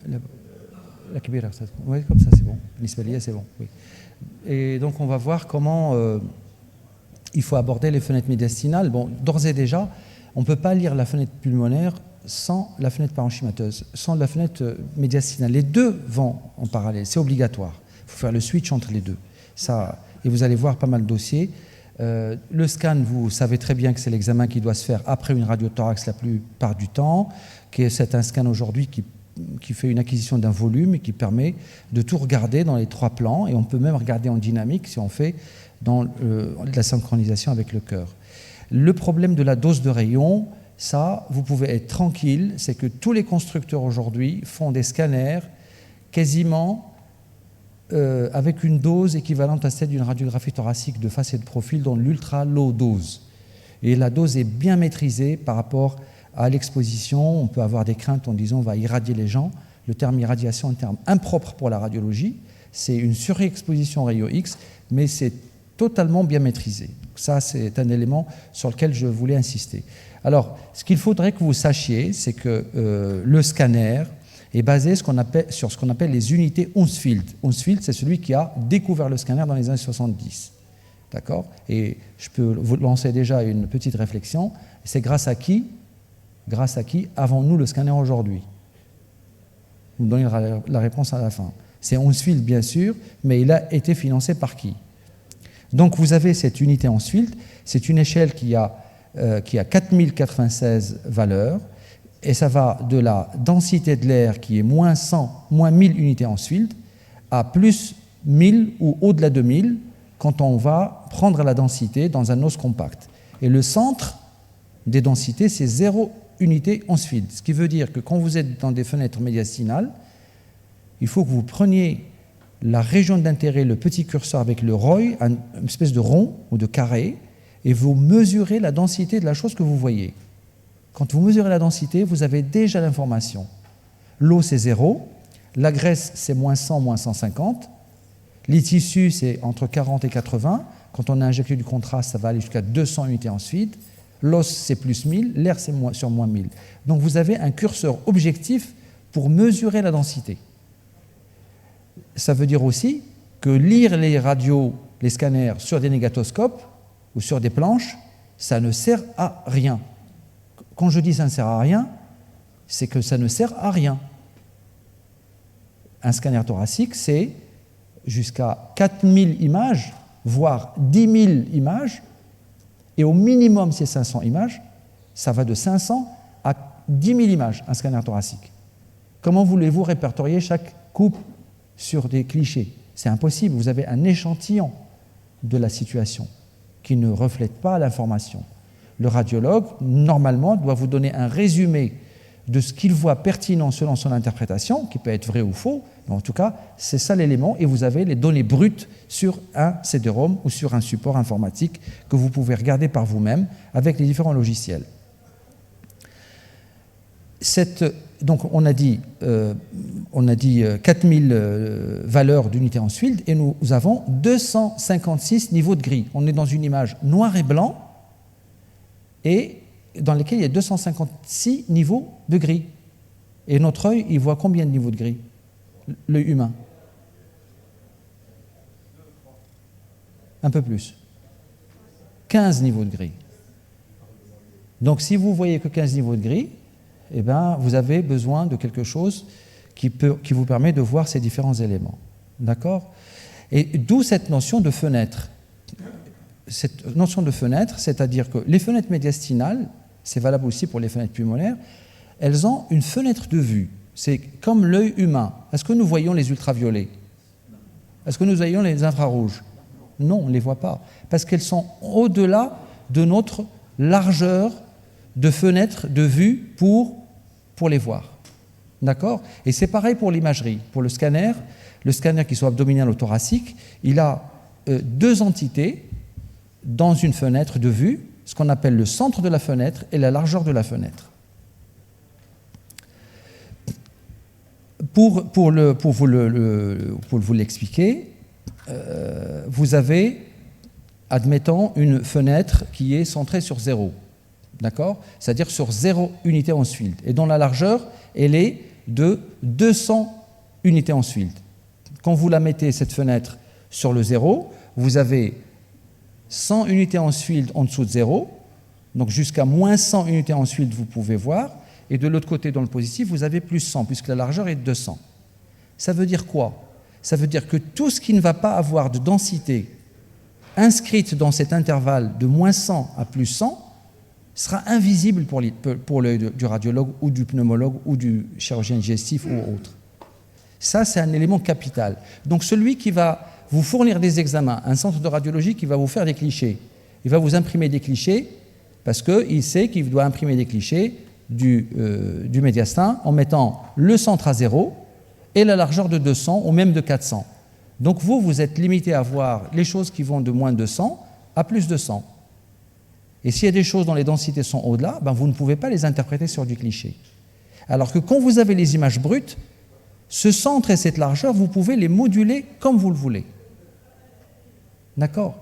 La Kibira, oui, comme ça c'est bon. L'Ismaïlia, c'est bon. Oui. Et donc on va voir comment il faut aborder les fenêtres médiastinales. Bon, d'ores et déjà, on ne peut pas lire la fenêtre pulmonaire sans la fenêtre parenchymateuse, sans la fenêtre médiastinale. Les deux vont en parallèle, c'est obligatoire. Il faut faire le switch entre les deux. Ça, et vous allez voir pas mal de dossiers. Le scan, vous savez très bien que c'est l'examen qui doit se faire après une radiothorax la plupart du temps, c'est un scan aujourd'hui qui fait une acquisition d'un volume et qui permet de tout regarder dans les trois plans, et on peut même regarder en dynamique si on fait dans la synchronisation avec le cœur. Le problème de la dose de rayon, ça, vous pouvez être tranquille, c'est que tous les constructeurs aujourd'hui font des scanners quasiment avec une dose équivalente à celle d'une radiographie thoracique de face et de profil dans l'ultra low dose. Et la dose est bien maîtrisée par rapport à l'exposition. On peut avoir des craintes en disant on va irradier les gens. Le terme irradiation est un terme impropre pour la radiologie. C'est une surexposition rayon X, mais c'est totalement bien maîtrisé. Ça, c'est un élément sur lequel je voulais insister. Alors, ce qu'il faudrait que vous sachiez, c'est que le scanner est basé sur ce qu'on appelle les unités Hounsfield. Hounsfield, c'est celui qui a découvert le scanner dans les années 70. D'accord ? Et je peux vous lancer déjà une petite réflexion. C'est grâce à qui avons-nous le scanner aujourd'hui ? Vous me donnerez la réponse à la fin. C'est Hounsfield, bien sûr, mais il a été financé par qui ? Donc vous avez cette unité Hounsfield, c'est une échelle qui a 4096 valeurs, et ça va de la densité de l'air qui est moins 100, moins 1000 unités Hounsfield, à plus 1000 ou au-delà de 1000 quand on va prendre la densité dans un os compact. Et le centre des densités, c'est 0 unité Hounsfield. Ce qui veut dire que quand vous êtes dans des fenêtres médiastinales, il faut que vous preniez la région d'intérêt, le petit curseur avec le ROI, une espèce de rond ou de carré, et vous mesurez la densité de la chose que vous voyez. Quand vous mesurez la densité, vous avez déjà l'information. L'eau, c'est 0. La graisse, c'est moins 100, moins 150. Les tissus, c'est entre 40 et 80. Quand on a injecté du contraste, ça va aller jusqu'à 200 unités ensuite. L'os, c'est plus 1000. L'air, c'est sur moins 1000. Donc, vous avez un curseur objectif pour mesurer la densité. Ça veut dire aussi que lire les radios, les scanners sur des négatoscopes ou sur des planches, ça ne sert à rien. Quand je dis ça ne sert à rien, c'est que ça ne sert à rien. Un scanner thoracique, c'est jusqu'à 4000 images, voire 10 000 images, et au minimum, c'est 500 images. Ça va de 500 à 10 000 images, un scanner thoracique. Comment voulez-vous répertorier chaque coupe sur des clichés ? C'est impossible. Vous avez un échantillon de la situation qui ne reflète pas l'information. Le radiologue, normalement, doit vous donner un résumé de ce qu'il voit pertinent selon son interprétation, qui peut être vrai ou faux, mais en tout cas, c'est ça l'élément, et vous avez les données brutes sur un CD-ROM ou sur un support informatique que vous pouvez regarder par vous-même avec les différents logiciels. Donc on a dit 4000 valeurs d'unité Hounsfield, et nous avons 256 niveaux de gris. On est dans une image noir et blanc, et dans lesquels il y a 256 niveaux de gris. Et notre œil, il voit combien de niveaux de gris ? L'œil humain ? Un peu plus. 15 niveaux de gris. Donc si vous voyez que 15 niveaux de gris, eh ben, vous avez besoin de quelque chose qui vous permet de voir ces différents éléments. D'accord ? Et d'où cette notion de fenêtre. Cette notion de fenêtre, c'est-à-dire que les fenêtres médiastinales, c'est valable aussi pour les fenêtres pulmonaires, elles ont une fenêtre de vue. C'est comme l'œil humain. Est-ce que nous voyons les ultraviolets ? Est-ce que nous voyons les infrarouges ? Non, on ne les voit pas. Parce qu'elles sont au-delà de notre largeur de fenêtre de vue pour les voir. D'accord ? Et c'est pareil pour l'imagerie. Pour le scanner qui soit abdominal ou thoracique, il a deux entités dans une fenêtre de vue, ce qu'on appelle le centre de la fenêtre et la largeur de la fenêtre. Pour vous l'expliquer, vous avez, admettons, une fenêtre qui est centrée sur 0, d'accord ? C'est-à-dire sur 0 unité Hounsfield, et dont la largeur, elle est de 200 unités en field. Quand vous la mettez, cette fenêtre, sur le 0, vous avez 100 unités en field en dessous de 0, donc jusqu'à moins 100 unités en field, vous pouvez voir, et de l'autre côté, dans le positif, vous avez plus 100, puisque la largeur est de 200. Ça veut dire quoi? Ça veut dire que tout ce qui ne va pas avoir de densité inscrite dans cet intervalle de moins 100 à plus 100 sera invisible pour l'œil du radiologue ou du pneumologue ou du chirurgien digestif ou autre. Ça, c'est un élément capital. Donc celui qui va vous fournir des examens, un centre de radiologie qui va vous faire des clichés, il va vous imprimer des clichés parce qu'il sait qu'il doit imprimer des clichés du médiastin en mettant le centre à 0 et la largeur de 200 ou même de 400. Donc vous êtes limité à voir les choses qui vont de moins de 200 à plus de 100. Et s'il y a des choses dont les densités sont au-delà, ben vous ne pouvez pas les interpréter sur du cliché. Alors que quand vous avez les images brutes, ce centre et cette largeur, vous pouvez les moduler comme vous le voulez. D'accord?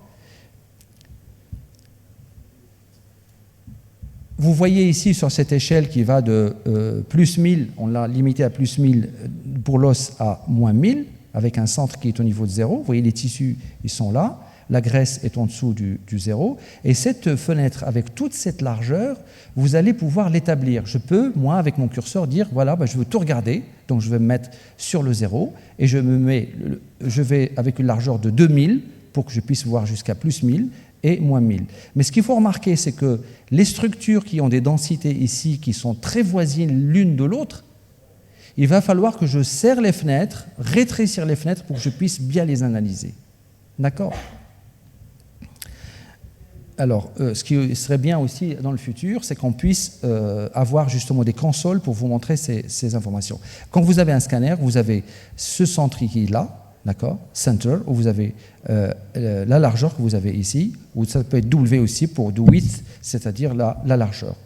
Vous voyez ici sur cette échelle qui va de plus 1000, on l'a limité à plus 1000 pour l'os à moins 1000, avec un centre qui est au niveau de 0. Vous voyez les tissus, ils sont là. La graisse est en dessous du 0. Et cette fenêtre, avec toute cette largeur, vous allez pouvoir l'établir. Je peux, moi, avec mon curseur, dire, voilà, ben, je veux tout regarder, donc je vais me mettre sur le 0, et je vais avec une largeur de 2000 pour que je puisse voir jusqu'à plus 1000 et moins 1000. Mais ce qu'il faut remarquer, c'est que les structures qui ont des densités ici, qui sont très voisines l'une de l'autre, il va falloir que je serre les fenêtres, rétrécir les fenêtres pour que je puisse bien les analyser. D'accord ? Alors, ce qui serait bien aussi dans le futur, c'est qu'on puisse avoir justement des consoles pour vous montrer ces informations. Quand vous avez un scanner, vous avez ce centre qui est là, d'accord, center, où vous avez la largeur que vous avez ici, ou ça peut être W aussi pour do width, c'est-à-dire la largeur.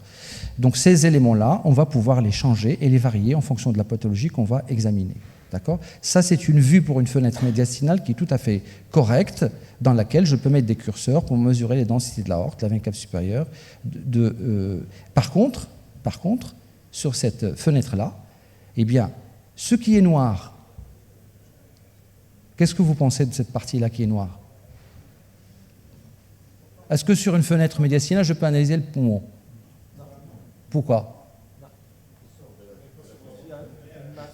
Donc ces éléments-là, on va pouvoir les changer et les varier en fonction de la pathologie qu'on va examiner. D'accord ? Ça, c'est une vue pour une fenêtre médiastinale qui est tout à fait correcte, dans laquelle je peux mettre des curseurs pour mesurer les densités de l'aorte, la veine cave supérieure. Par contre, sur cette fenêtre-là, eh bien, ce qui est noir, qu'est-ce que vous pensez de cette partie-là qui est noire? Est-ce que sur une fenêtre médiastinale, je peux analyser le poumon? Pourquoi?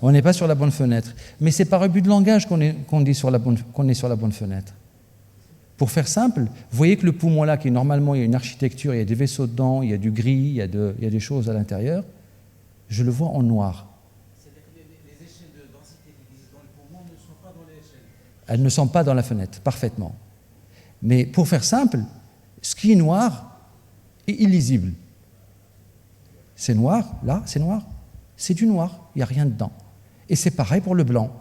On n'est pas sur la bonne fenêtre. Mais c'est par abus de langage qu'on est sur la bonne fenêtre. Pour faire simple, vous voyez que le poumon là, qui normalement, il y a une architecture, il y a des vaisseaux dedans, il y a du gris, il y a des choses à l'intérieur, je le vois en noir. C'est-à-dire que les échelles de densité qui existent dans le poumon ne sont pas dans les échelles. Elles ne sont pas dans la fenêtre, parfaitement. Mais pour faire simple, ce qui est noir est illisible. C'est noir, là, c'est noir. C'est du noir, il n'y a rien dedans. Et c'est pareil pour le blanc.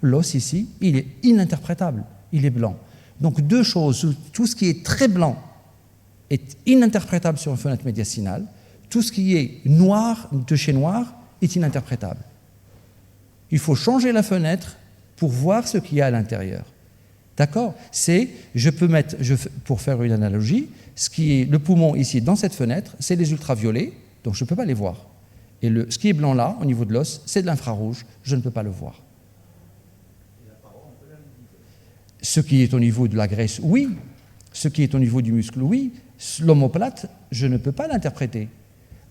L'os ici, il est ininterprétable, il est blanc. Donc deux choses, tout ce qui est très blanc est ininterprétable sur une fenêtre médiastinale, tout ce qui est noir, de chez noir, est ininterprétable. Il faut changer la fenêtre pour voir ce qu'il y a à l'intérieur. D'accord ? Pour faire une analogie, ce qui est le poumon ici dans cette fenêtre, c'est les ultraviolets, donc je ne peux pas les voir. Et ce qui est blanc là, au niveau de l'os, c'est de l'infrarouge, je ne peux pas le voir. Ce qui est au niveau de la graisse, oui. Ce qui est au niveau du muscle, oui. L'omoplate, je ne peux pas l'interpréter.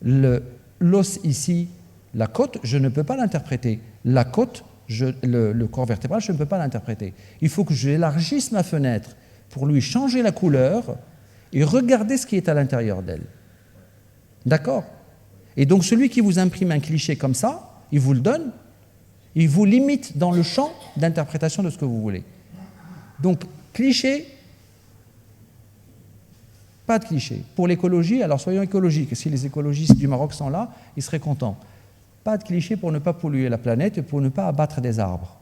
L'os ici, la côte, je ne peux pas l'interpréter. La côte, le corps vertébral, je ne peux pas l'interpréter. Il faut que j'élargisse ma fenêtre pour lui changer la couleur et regarder ce qui est à l'intérieur d'elle. D'accord ? Et donc celui qui vous imprime un cliché comme ça, il vous le donne, il vous limite dans le champ d'interprétation de ce que vous voulez. Donc, cliché, pas de cliché. Pour l'écologie, alors soyons écologiques. Si les écologistes du Maroc sont là, ils seraient contents. Pas de cliché pour ne pas polluer la planète et pour ne pas abattre des arbres.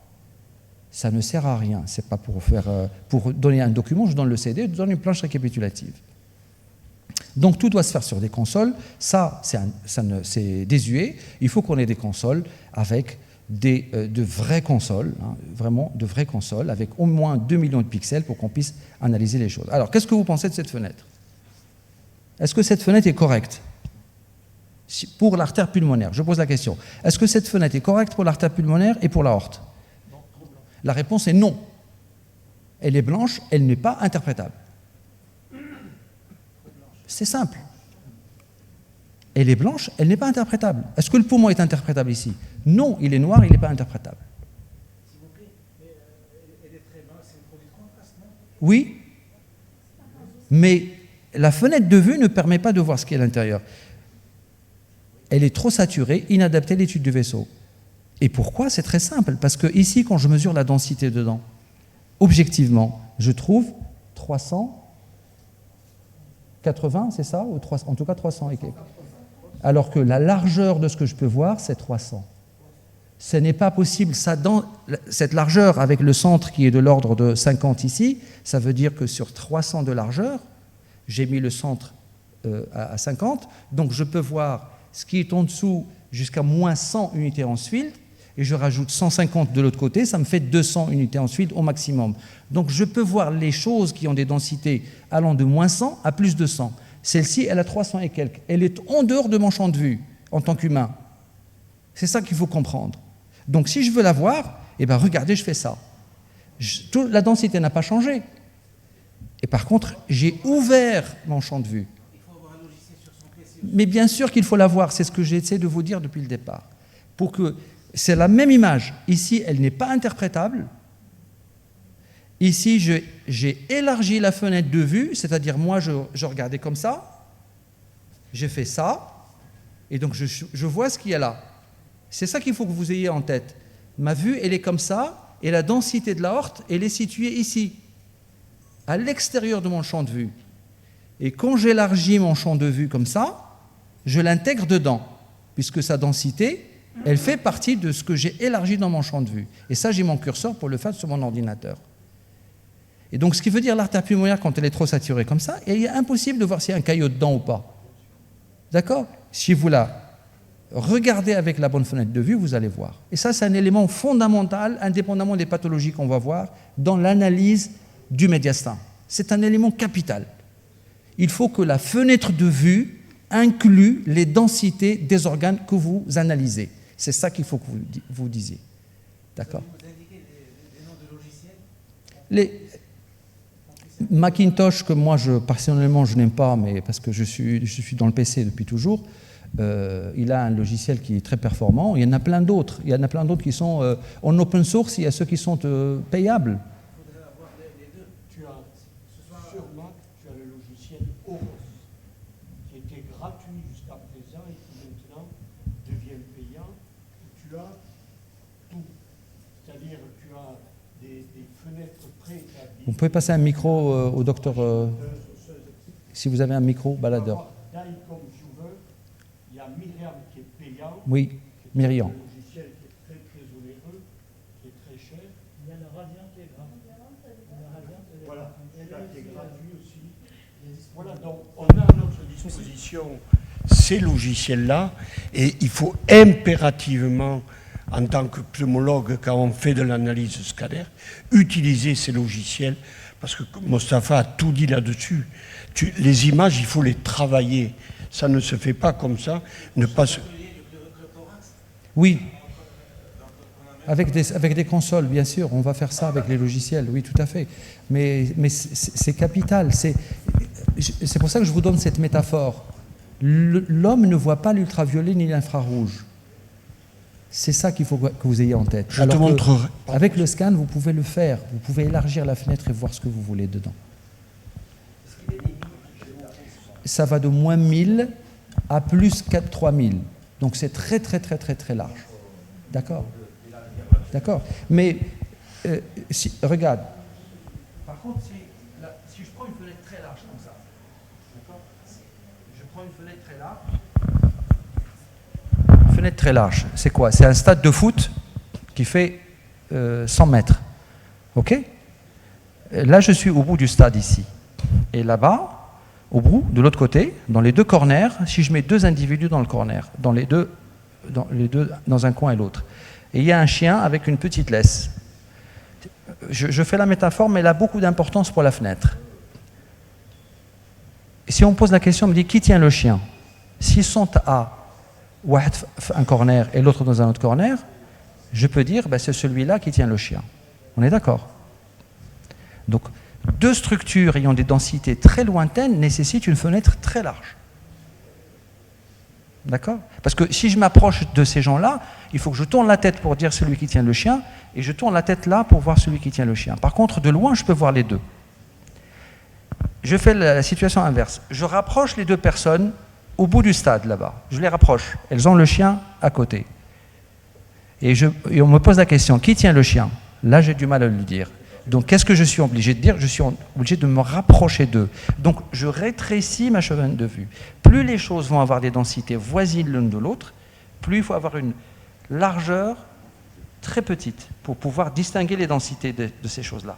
Ça ne sert à rien. C'est pas pour donner un document, je donne le CD, je donne une planche récapitulative. Donc tout doit se faire sur des consoles. Ça c'est désuet. Il faut qu'on ait des consoles avec de vraies consoles, hein, vraiment de vraies consoles, avec au moins 2 millions de pixels pour qu'on puisse analyser les choses. Alors, qu'est-ce que vous pensez de cette fenêtre? Est-ce que cette fenêtre est correcte? pour l'artère pulmonaire. Je pose la question. Est-ce que cette fenêtre est correcte pour l'artère pulmonaire et pour l'aorte? La réponse est non. Elle est blanche, elle n'est pas interprétable. C'est simple. Elle est blanche, elle n'est pas interprétable. Est-ce que le poumon est interprétable ici? Non, il est noir, il n'est pas interprétable. S'il vous plaît, mais elle est très basse, c'est un produit de contraste, non? Oui, mais la fenêtre de vue ne permet pas de voir ce qui est à l'intérieur. Elle est trop saturée, inadaptée à l'étude du vaisseau. Et pourquoi? C'est très simple, parce que ici, quand je mesure la densité dedans, objectivement, je trouve 380, c'est ça? Ou 300, en tout cas 300 et quelques. Alors que la largeur de ce que je peux voir, c'est 300. Ce n'est pas possible. Cette largeur, avec le centre qui est de l'ordre de 50 ici, ça veut dire que sur 300 de largeur, j'ai mis le centre à 50, donc je peux voir ce qui est en dessous jusqu'à moins 100 unités Hensfield, et je rajoute 150 de l'autre côté, ça me fait 200 unités Hensfield au maximum. Donc je peux voir les choses qui ont des densités allant de moins 100 à plus de 100. Celle-ci, elle a 300 et quelques. Elle est en dehors de mon champ de vue, en tant qu'humain. C'est ça qu'il faut comprendre. Donc si je veux la voir, eh ben, regardez, je fais ça. La densité n'a pas changé. Et par contre, j'ai ouvert mon champ de vue. Il faut avoir un logiciel sur son PC. Mais bien sûr qu'il faut la voir, c'est ce que j'essaie de vous dire depuis le départ. C'est la même image. Ici, elle n'est pas interprétable. Ici, j'ai élargi la fenêtre de vue, c'est-à-dire moi, je regardais comme ça, j'ai fait ça, et donc je vois ce qu'il y a là. C'est ça qu'il faut que vous ayez en tête. Ma vue, elle est comme ça, et la densité de l'aorte, elle est située ici, à l'extérieur de mon champ de vue. Et quand j'élargis mon champ de vue comme ça, je l'intègre dedans, puisque sa densité, elle fait partie de ce que j'ai élargi dans mon champ de vue. Et ça, j'ai mon curseur pour le faire sur mon ordinateur. Et donc, ce qui veut dire l'artère pulmonaire, quand elle est trop saturée comme ça, il est impossible de voir s'il y a un caillot dedans ou pas. D'accord? Si vous la regardez avec la bonne fenêtre de vue, vous allez voir. Et ça, c'est un élément fondamental, indépendamment des pathologies qu'on va voir, dans l'analyse du médiastin. C'est un élément capital. Il faut que la fenêtre de vue inclue les densités des organes que vous analysez. C'est ça qu'il faut que vous disiez. D'accord? Vous indiquez des noms de logiciels? Les Macintosh, que moi, personnellement, je n'aime pas, mais parce que je suis dans le PC depuis toujours, il a un logiciel qui est très performant. Il y en a plein d'autres. Il y en a plein d'autres qui sont en open source. Il y a ceux qui sont payables. Il faudrait avoir les deux. Tu as, sur Mac, tu as le logiciel Oros, qui était gratuit jusqu'à présent et qui maintenant devient payant. Tu as tout. C'est-à-dire que tu as des fenêtres préétablies. Vous pouvez passer un micro au docteur, si vous avez un micro, baladeur. Comme Viewer, il y a Myriam qui est payant. Oui, Myriam. Un logiciel qui est très très onéreux, qui est très cher. Il y a le Radiant qui est gratuit. Voilà, celui-là qui est gratuit aussi. Voilà, donc on a à notre disposition ces logiciels-là et il faut impérativement, en tant que pneumologue, quand on fait de l'analyse scalaire, utiliser ces logiciels parce que Mostafa a tout dit là-dessus. Les images, il faut les travailler. Ça ne se fait pas comme ça. Ne pas se... Oui. Avec des consoles, bien sûr, on va faire ça avec les logiciels, oui, tout à fait. Mais c'est capital. C'est pour ça que je vous donne cette métaphore. L'homme ne voit pas l'ultraviolet ni l'infrarouge. C'est ça qu'il faut que vous ayez en tête. Je te montrerai. Avec le scan, vous pouvez le faire. Vous pouvez élargir la fenêtre et voir ce que vous voulez dedans. Ça va de moins 1000 à plus 3000. Donc c'est très, très, très, très, très large. D'accord? D'accord. Mais, regarde. Par contre, si je prends une fenêtre très large comme ça, d'accord? Je prends une fenêtre très large. Fenêtre très large, c'est quoi? C'est un stade de foot qui fait 100 mètres. OK? Là, je suis au bout du stade ici. Et là-bas, au bout, de l'autre côté, dans les deux corners, si je mets deux individus dans le corner, dans un coin et l'autre, et il y a un chien avec une petite laisse. Je fais la métaphore, mais elle a beaucoup d'importance pour la fenêtre. Et si on pose la question, on me dit qui tient le chien? S'ils sont à un corner et l'autre dans un autre corner, je peux dire ben, c'est celui-là qui tient le chien. On est d'accord? Donc, deux structures ayant des densités très lointaines nécessitent une fenêtre très large. D'accord? Parce que si je m'approche de ces gens-là, il faut que je tourne la tête pour dire celui qui tient le chien, et je tourne la tête là pour voir celui qui tient le chien. Par contre, de loin, je peux voir les deux. Je fais la situation inverse. Je rapproche les deux personnes au bout du stade, là-bas. Je les rapproche. Elles ont le chien à côté. Et on me pose la question, qui tient le chien? Là, j'ai du mal à le dire. Donc, qu'est-ce que je suis obligé de dire? Je suis obligé de me rapprocher d'eux. Donc, je rétrécis ma fenêtre de vue. Plus les choses vont avoir des densités voisines l'une de l'autre, plus il faut avoir une largeur très petite pour pouvoir distinguer les densités de ces choses-là.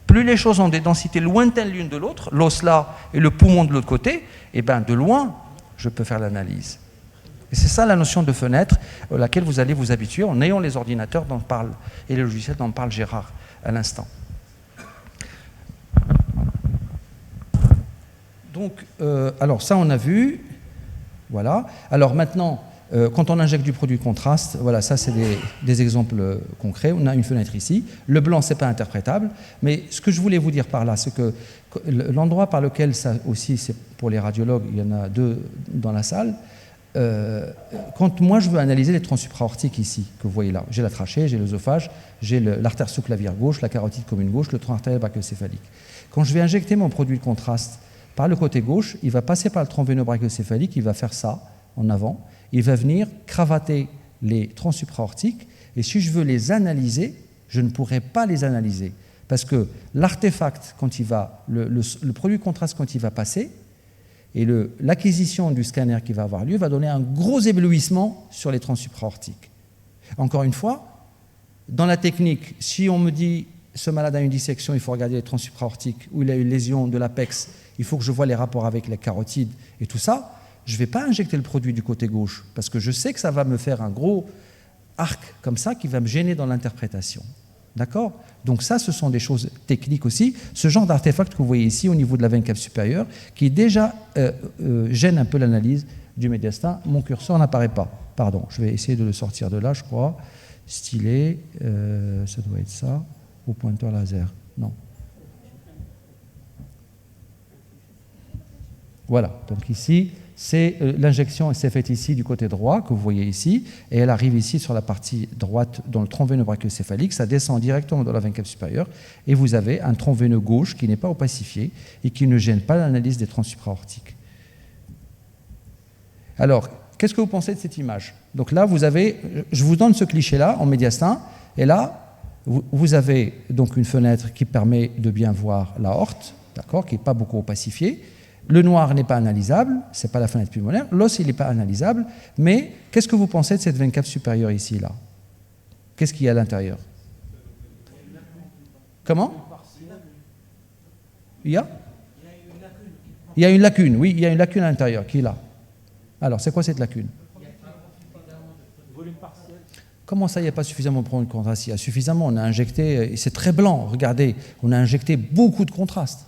Plus les choses ont des densités lointaines l'une de l'autre, l'os là et le poumon de l'autre côté, et bien de loin, je peux faire l'analyse. Et c'est ça la notion de fenêtre à laquelle vous allez vous habituer en ayant les ordinateurs dont parle, et les logiciels dont parle Gérard à l'instant. Donc, alors ça on a vu, voilà. Alors maintenant, quand on injecte du produit de contraste, voilà, ça c'est des exemples concrets. On a une fenêtre ici. Le blanc, c'est pas interprétable, mais ce que je voulais vous dire par là, c'est que l'endroit par lequel ça aussi, c'est pour les radiologues, il y en a deux dans la salle. Quand moi je veux analyser les troncs supraortiques ici, que vous voyez là, j'ai la trachée, j'ai l'œsophage, j'ai l'artère sous-clavière gauche, la carotide commune gauche, le tronc artériel brachiocéphalique. Quand je vais injecter mon produit de contraste par le côté gauche, il va passer par le tronc veineux brachiocéphalique, il va faire ça en avant, il va venir cravater les troncs supraortiques, et si je veux les analyser, je ne pourrai pas les analyser, parce que l'artefact, quand il va, le produit de contraste quand il va passer, et l'acquisition du scanner qui va avoir lieu va donner un gros éblouissement sur les troncs supraortiques. Encore une fois, dans la technique, si on me dit ce malade a une dissection, il faut regarder les troncs supraortiques, ou il a une lésion de l'apex, il faut que je vois les rapports avec la carotide et tout ça, je ne vais pas injecter le produit du côté gauche, parce que je sais que ça va me faire un gros arc comme ça qui va me gêner dans l'interprétation. D'accord? Donc ça, ce sont des choses techniques aussi. Ce genre d'artefact que vous voyez ici au niveau de la veine cave supérieure, qui déjà gêne un peu l'analyse du médiastin. Mon curseur n'apparaît pas. Pardon, je vais essayer de le sortir de là, je crois. Stylet, ça doit être ça. Au pointeur laser. Non. Voilà, donc ici, c'est l'injection s'est faite ici du côté droit, que vous voyez ici, et elle arrive ici sur la partie droite dans le tronc veineux brachiocéphalique, ça descend directement dans la veine cave supérieure, et vous avez un tronc veineux gauche qui n'est pas opacifié et qui ne gêne pas l'analyse des troncs supraortiques. Alors, qu'est-ce que vous pensez de cette image? Donc là, vous avez, je vous donne ce cliché-là en médiastin, et là, vous avez donc une fenêtre qui permet de bien voir l'aorte, d'accord, qui n'est pas beaucoup opacifiée. Le noir n'est pas analysable, ce n'est pas la fenêtre pulmonaire. L'os, il n'est pas analysable. Mais qu'est-ce que vous pensez de cette veine cave supérieure ici, là? Qu'est-ce qu'il y a à l'intérieur? Comment? Il y a une lacune, oui, il y a une lacune à l'intérieur qui est là. Alors, c'est quoi cette lacune? Comment ça, il n'y a pas suffisamment de produit de contraste? Il y a suffisamment, on a injecté, et c'est très blanc, regardez, on a injecté beaucoup de contraste.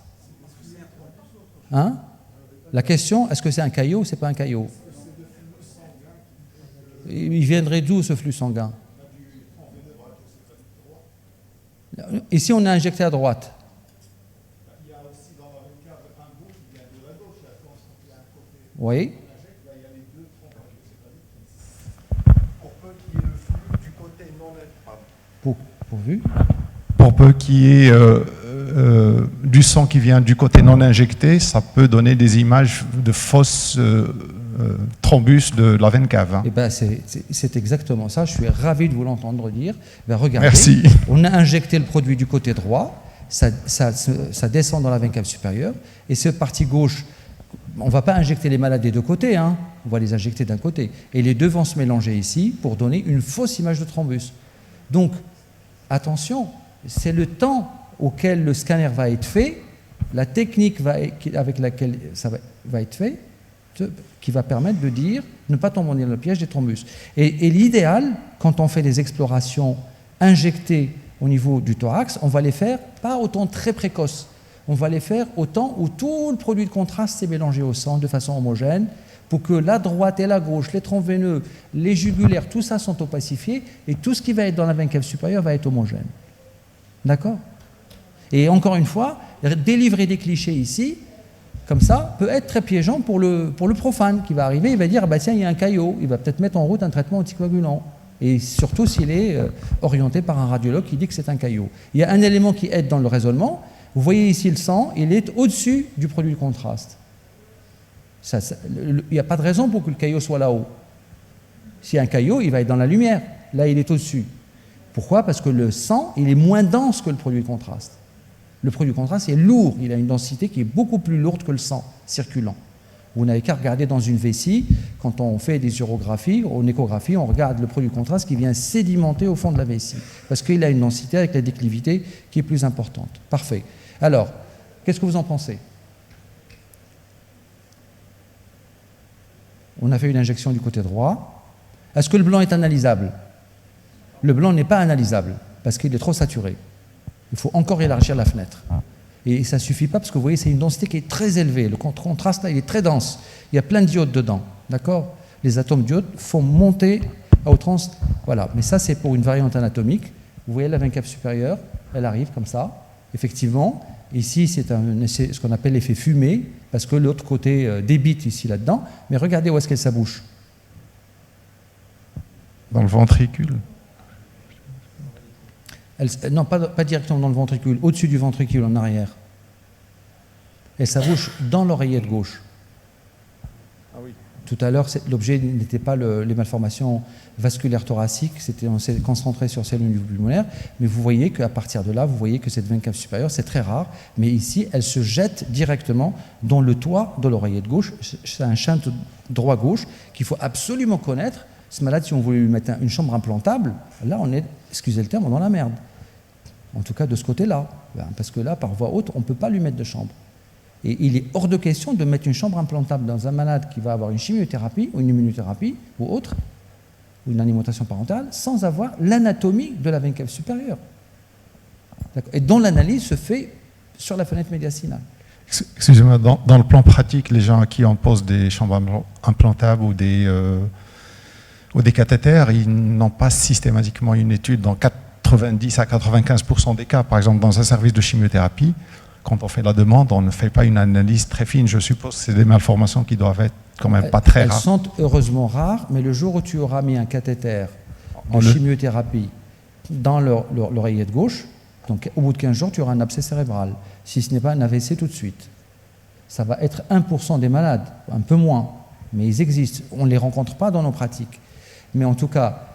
Hein? La question, est-ce que c'est un caillot ou c'est pas un caillot? Il viendrait d'où ce flux sanguin? Ici, on a injecté à droite. Il y a aussi dans la cave un bout qui vient de la gauche. Oui. Pour peu qu'il y ait le flux du côté non étroit. Pourvu. Pour peu qu'il y ait du sang qui vient du côté non injecté, ça peut donner des images de fausses thrombus de la veine cave. Eh ben c'est exactement ça. Je suis ravi de vous l'entendre dire. Ben regardez, merci. On a injecté le produit du côté droit, ça descend dans la veine cave supérieure, et cette partie gauche, on ne va pas injecter les malades des deux côtés, hein. On va les injecter d'un côté. Et les deux vont se mélanger ici pour donner une fausse image de thrombus. Donc, attention, c'est le temps auquel le scanner va être fait, la technique avec laquelle ça va être fait, qui va permettre de dire, ne pas tomber dans le piège des thrombus. Et l'idéal, quand on fait des explorations injectées au niveau du thorax, on va les faire pas au temps très précoce. On va les faire au temps où tout le produit de contraste s'est mélangé au sang de façon homogène pour que la droite et la gauche, les troncs veineux, les jugulaires, tout ça sont opacifiés et tout ce qui va être dans la veine cave supérieure va être homogène. D'accord? Et encore une fois, délivrer des clichés ici, comme ça, peut être très piégeant pour le profane qui va arriver, il va dire ah bah tiens, il y a un caillot, il va peut-être mettre en route un traitement anticoagulant. Et surtout s'il est orienté par un radiologue qui dit que c'est un caillot. Il y a un élément qui aide dans le raisonnement. Vous voyez ici le sang, il est au-dessus du produit de contraste. Il n'y a pas de raison pour que le caillot soit là-haut. S'il y a un caillot, il va être dans la lumière. Là, il est au-dessus. Pourquoi? Parce que le sang, il est moins dense que le produit de contraste. Le produit de contraste est lourd. Il a une densité qui est beaucoup plus lourde que le sang circulant. Vous n'avez qu'à regarder dans une vessie, quand on fait des urographies, en échographie, on regarde le produit de contraste qui vient sédimenter au fond de la vessie, parce qu'il a une densité avec la déclivité qui est plus importante. Parfait. Alors, qu'est-ce que vous en pensez? On a fait une injection du côté droit. Est-ce que le blanc est analysable? Le blanc n'est pas analysable, parce qu'il est trop saturé. Il faut encore élargir la fenêtre. Et ça ne suffit pas parce que vous voyez, c'est une densité qui est très élevée. Le contraste, là, il est très dense. Il y a plein de diodes dedans. D'accord? Les atomes diodes font monter à outrance. Voilà. Mais ça, c'est pour une variante anatomique. Vous voyez la veine cave supérieure, elle arrive comme ça. Effectivement, ici, c'est ce qu'on appelle l'effet fumé, parce que l'autre côté débite ici, là-dedans. Mais regardez où est-ce qu'elle s'abouche. Dans le ventricule. Non, pas directement dans le ventricule, au-dessus du ventricule, en arrière. Elle s'abouche dans l'oreillette gauche. Ah oui. Tout à l'heure, l'objet n'était pas les malformations vasculaires thoraciques, on s'est concentré sur celle au niveau pulmonaire, mais vous voyez qu'à partir de là, vous voyez que cette veine cave supérieure, c'est très rare, mais ici, elle se jette directement dans le toit de l'oreillette gauche. C'est un shunt droit-gauche qu'il faut absolument connaître. Ce malade, si on voulait lui mettre une chambre implantable, là, on est, excusez le terme, dans la merde. En tout cas, de ce côté-là. Parce que là, par voie haute, on ne peut pas lui mettre de chambre. Et il est hors de question de mettre une chambre implantable dans un malade qui va avoir une chimiothérapie ou une immunothérapie ou autre, ou une alimentation parentale, sans avoir l'anatomie de la veine cave supérieure. Et dont l'analyse se fait sur la fenêtre médiastinale. Excusez-moi, dans le plan pratique, les gens à qui on pose des chambres implantables ou des cathéters, ils n'ont pas systématiquement une étude dans 90 à 95% des cas. Par exemple, dans un service de chimiothérapie, quand on fait la demande, on ne fait pas une analyse très fine. Je suppose que c'est des malformations qui doivent être quand même pas très rares. Elles sont heureusement rares, mais le jour où tu auras mis un cathéter de chimiothérapie dans l'oreillette gauche, donc au bout de 15 jours, tu auras un abcès cérébral, si ce n'est pas un AVC tout de suite. Ça va être 1% des malades, un peu moins, mais ils existent. On ne les rencontre pas dans nos pratiques. Mais en tout cas,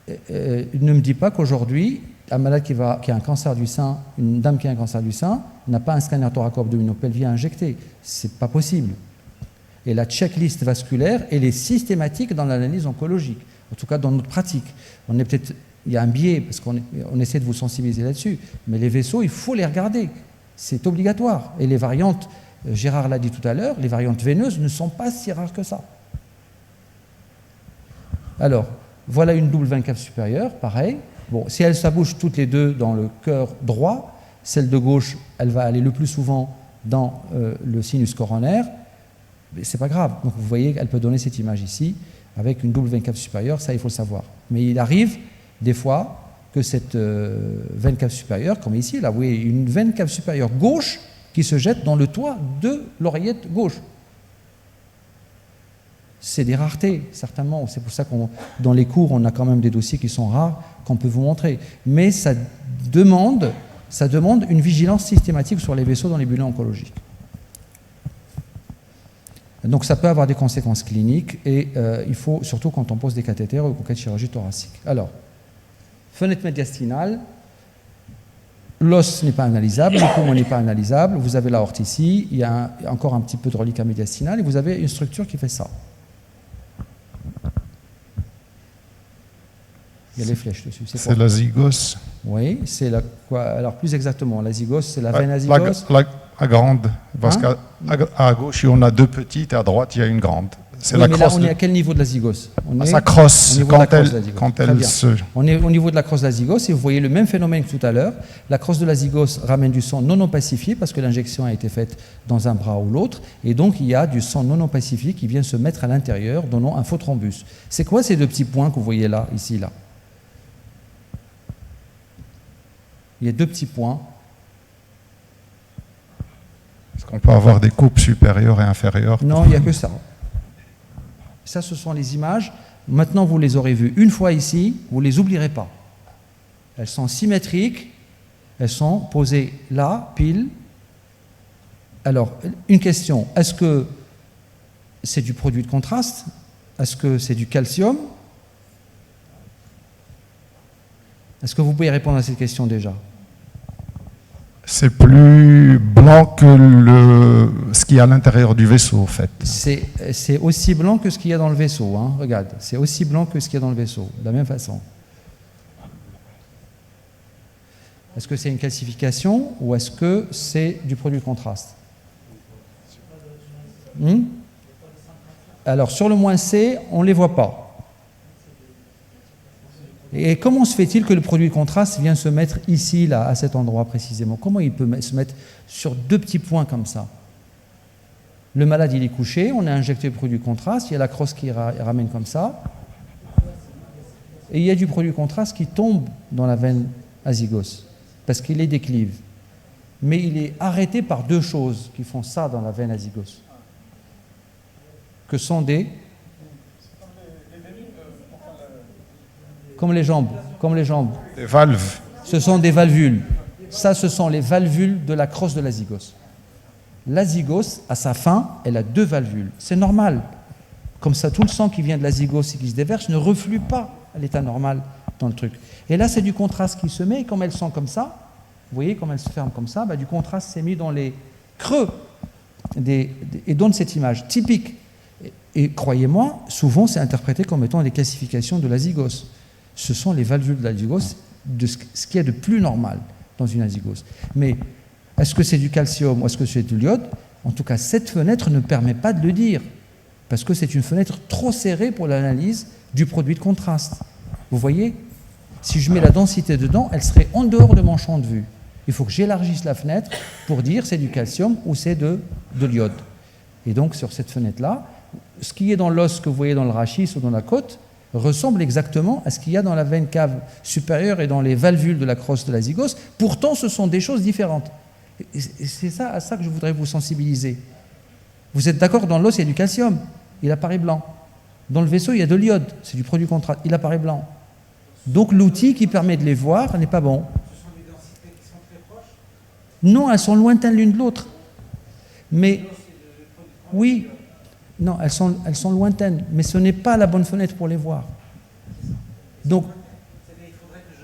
ne me dis pas qu'aujourd'hui, un malade qui a un cancer du sein, une dame qui a un cancer du sein, n'a pas un scanner thoraco-abdominopelvien injecté. C'est pas possible. Et la checklist vasculaire, elle est systématique dans l'analyse oncologique, en tout cas dans notre pratique. Il y a un biais, parce qu'on essaie de vous sensibiliser là-dessus, mais les vaisseaux, il faut les regarder. C'est obligatoire. Et les variantes, Gérard l'a dit tout à l'heure, les variantes veineuses ne sont pas si rares que ça. Alors, voilà une double veine cave supérieure, pareil. Bon, si elles s'abouchent toutes les deux dans le cœur droit, celle de gauche, elle va aller le plus souvent dans le sinus coronaire, mais c'est pas grave. Donc vous voyez qu'elle peut donner cette image ici, avec une double veine cave supérieure, ça il faut le savoir. Mais il arrive des fois que cette veine cave supérieure, comme ici, là, vous voyez une veine cave supérieure gauche qui se jette dans le toit de l'oreillette gauche. C'est des raretés, certainement. C'est pour ça que dans les cours, on a quand même des dossiers qui sont rares, qu'on peut vous montrer. Mais ça demande une vigilance systématique sur les vaisseaux dans les bilans oncologiques. Donc ça peut avoir des conséquences cliniques et il faut, surtout quand on pose des cathéters ou en cas de chirurgie thoracique. Alors, fenêtre médiastinale, l'os n'est pas analysable, le poumon n'est pas analysable, vous avez l'aorte ici, il y a encore un petit peu de reliquat médiastinal et vous avez une structure qui fait ça. Il y a les flèches dessus. C'est la zygos. Oui, c'est la quoi? Alors plus exactement, la zygos, c'est la veine azygos. La grande, parce qu'à gauche on a deux petites et à droite il y a une grande. C'est Oui, la mais là, crosse. on est à quel niveau de la zygose? On est Ça crosse au niveau de la quand crosse de la zygose. quand Très elle bien. se. On est au niveau de la crosse de la zygose et vous voyez le même phénomène que tout à l'heure. La crosse de la zygose ramène du sang non opacifié parce que l'injection a été faite dans un bras ou l'autre et donc il y a du sang non opacifié qui vient se mettre à l'intérieur, donnant un faux thrombus. C'est quoi ces deux petits points que vous voyez là, ici, là? Il y a deux petits points. Est-ce qu'on peut avoir des coupes supérieures et inférieures? Non, il n'y a que ça. Ça, ce sont les images. Maintenant, vous les aurez vues une fois ici, vous ne les oublierez pas. Elles sont symétriques, elles sont posées là, pile. Alors, une question, est-ce que c'est du produit de contraste? Est-ce que c'est du calcium? Est-ce que vous pouvez répondre à cette question déjà? C'est plus blanc que ce qu'il y a à l'intérieur du vaisseau, en fait. C'est aussi blanc que ce qu'il y a dans le vaisseau. Hein. Regarde, c'est aussi blanc que ce qu'il y a dans le vaisseau, de la même façon. Est-ce que c'est une calcification ou est-ce que c'est du produit de contraste? Alors, sur le moins C, on ne les voit pas. Et comment se fait-il que le produit de contraste vient se mettre ici, là, à cet endroit précisément? Comment il peut se mettre sur deux petits points comme ça? Le malade, il est couché, on a injecté le produit de contraste, il y a la crosse qui ramène comme ça, et il y a du produit de contraste qui tombe dans la veine azygos, parce qu'il est déclive. Mais il est arrêté par deux choses qui font ça dans la veine azygos, que sont des... Comme les jambes. Des valves. Ce sont des valvules. Ça, ce sont les valvules de la crosse de la zygose. La zygose, à sa fin, elle a deux valvules. C'est normal. Comme ça, tout le sang qui vient de la zygose et qui se déverse ne reflue pas à l'état normal dans le truc. Et là, c'est du contraste qui se met. Et comme elles sont comme ça, vous voyez, comme elles se ferment comme ça, du contraste s'est mis dans les creux et donne cette image typique. Et croyez-moi, souvent, c'est interprété comme étant des classifications de la zygose. Ce sont les valvules de la zygose, de ce qu'il y a de plus normal dans une azygose. Mais est-ce que c'est du calcium ou est-ce que c'est de l'iode? En tout cas, cette fenêtre ne permet pas de le dire, parce que c'est une fenêtre trop serrée pour l'analyse du produit de contraste. Vous voyez? Si je mets la densité dedans, elle serait en dehors de mon champ de vue. Il faut que j'élargisse la fenêtre pour dire c'est du calcium ou c'est de l'iode. Et donc, sur cette fenêtre-là, ce qui est dans l'os que vous voyez dans le rachis ou dans la côte ressemble exactement à ce qu'il y a dans la veine cave supérieure et dans les valvules de la crosse de la zygose. Pourtant, ce sont des choses différentes. Et c'est à ça que je voudrais vous sensibiliser. Vous êtes d'accord, dans l'os, il y a du calcium, il apparaît blanc. Dans le vaisseau, il y a de l'iode, c'est du produit contraste, il apparaît blanc. Donc l'outil qui permet de les voir n'est pas bon. Ce sont des densités qui sont très proches. Non, elles sont lointaines l'une de l'autre. Mais oui, non, elles sont lointaines, mais ce n'est pas la bonne fenêtre pour les voir. Donc, Il faudrait que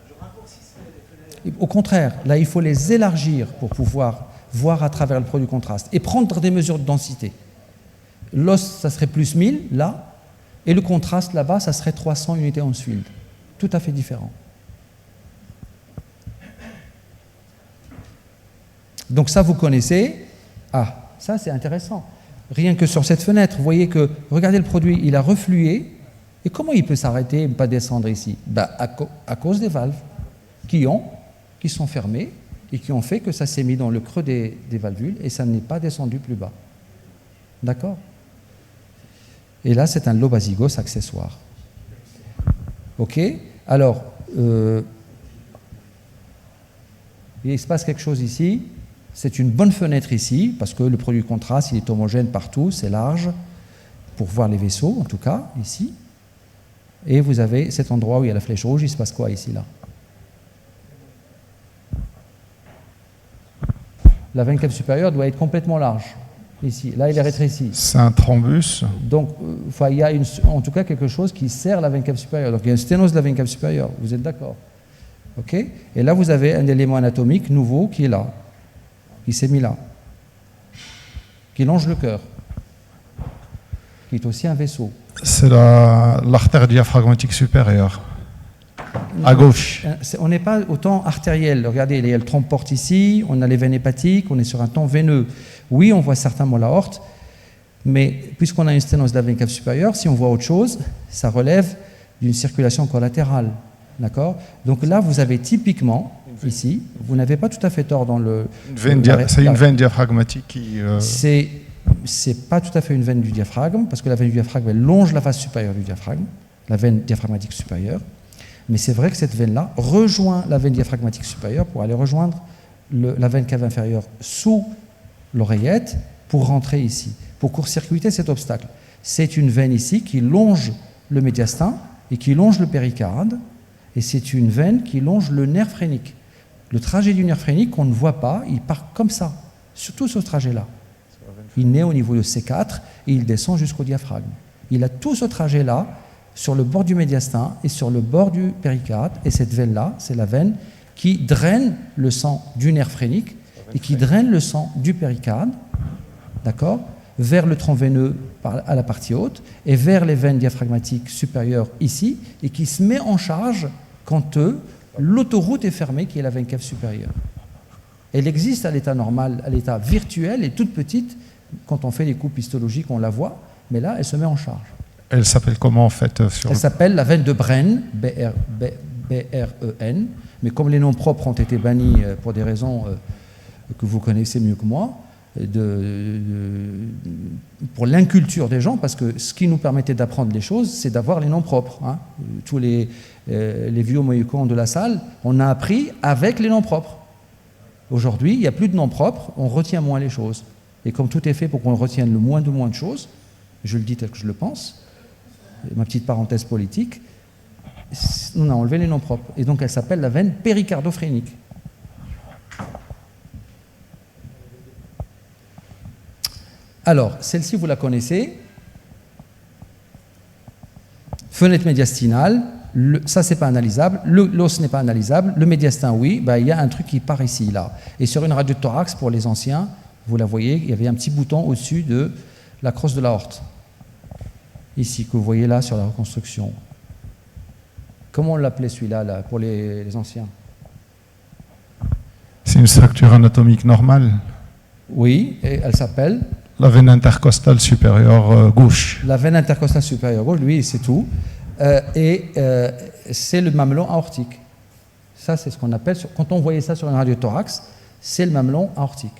je raccourcisse les fenêtres. au contraire, là, il faut les élargir pour pouvoir voir à travers le produit contraste et prendre des mesures de densité. L'os, ça serait plus 1000, là, et le contraste, là-bas, ça serait 300 unités en field. Tout à fait différent. Donc ça, vous connaissez. Ah, ça, c'est intéressant. Rien que sur cette fenêtre, vous voyez que, regardez le produit, il a reflué. Et comment il peut s'arrêter et ne pas descendre ici? À cause des valves qui sont fermées et qui ont fait que ça s'est mis dans le creux des valvules et ça n'est pas descendu plus bas. D'accord? Et là, c'est un lobe azygos accessoire. OK? Alors, il se passe quelque chose ici. C'est une bonne fenêtre ici, parce que le produit contraste, il est homogène partout, c'est large, pour voir les vaisseaux, en tout cas, ici. Et vous avez cet endroit où il y a la flèche rouge, il se passe quoi ici, là? La veine cave supérieure doit être complètement large, ici. Là, il est rétréci. C'est un thrombus. Donc, il y a en tout cas quelque chose qui serre la veine cave supérieure. Donc, il y a une sténose de la veine cave supérieure, vous êtes d'accord? OK? Et là, vous avez un élément anatomique nouveau qui est là. Qui s'est mis là, qui longe le cœur, qui est aussi un vaisseau. C'est l'artère diaphragmatique supérieure, à gauche. On n'est pas au temps artériel. Regardez, il y a le trompe-porte ici, on a les veines hépatiques, on est sur un temps veineux. Oui, on voit certainement l'aorte. Mais puisqu'on a une sténose de la veine cave supérieure, si on voit autre chose, ça relève d'une circulation collatérale. D'accord? Donc là, vous avez typiquement, ici, vous n'avez pas tout à fait tort dans le... C'est une veine diaphragmatique qui... C'est pas tout à fait une veine du diaphragme, parce que la veine du diaphragme, elle longe la face supérieure du diaphragme, la veine diaphragmatique supérieure. Mais c'est vrai que cette veine-là rejoint la veine diaphragmatique supérieure pour aller rejoindre la veine cave inférieure sous l'oreillette pour rentrer ici, pour court-circuiter cet obstacle. C'est une veine ici qui longe le médiastin et qui longe le péricarde, et c'est une veine qui longe le nerf phrénique. Le trajet du nerf phrénique, on ne voit pas, il part comme ça, surtout ce trajet-là. Il naît au niveau de C4 et il descend jusqu'au diaphragme. Il a tout ce trajet-là sur le bord du médiastin et sur le bord du péricarde, et cette veine-là, c'est la veine qui draine le sang du nerf phrénique et qui draine le sang du péricarde, d'accord, vers le tronc veineux à la partie haute et vers les veines diaphragmatiques supérieures ici, et qui se met en charge quand l'autoroute est fermée, qui est la veine cave supérieure. Elle existe à l'état normal, à l'état virtuel, et toute petite. Quand on fait les coupes histologiques, on la voit, mais là, elle se met en charge. Elle s'appelle comment, en fait Elle s'appelle la veine de Bren, B-R-E-N, mais comme les noms propres ont été bannis pour des raisons que vous connaissez mieux que moi, pour l'inculture des gens, parce que ce qui nous permettait d'apprendre les choses, c'est d'avoir les noms propres. Hein. Tous les vieux mohicans de la salle, on a appris avec les noms propres. Aujourd'hui, il n'y a plus de noms propres, on retient moins les choses. Et comme tout est fait pour qu'on retienne le moins de choses, je le dis tel que je le pense, ma petite parenthèse politique, on a enlevé les noms propres. Et donc elle s'appelle la veine péricardophénique. Alors, celle-ci, vous la connaissez. Fenêtre médiastinale, ça, c'est pas analysable. L'os n'est pas analysable. Le médiastin, oui. Il y a un truc qui part ici, là. Et sur une radio de thorax, pour les anciens, vous la voyez, il y avait un petit bouton au-dessus de la crosse de l'aorte. Ici, que vous voyez là sur la reconstruction. Comment on l'appelait celui-là, là, pour les anciens? C'est une structure anatomique normale. Oui, et elle s'appelle la veine intercostale supérieure gauche. La veine intercostale supérieure gauche, lui, c'est tout. C'est le mamelon aortique. Ça, c'est ce qu'on appelle, quand on voyait ça sur une radiothorax, c'est le mamelon aortique.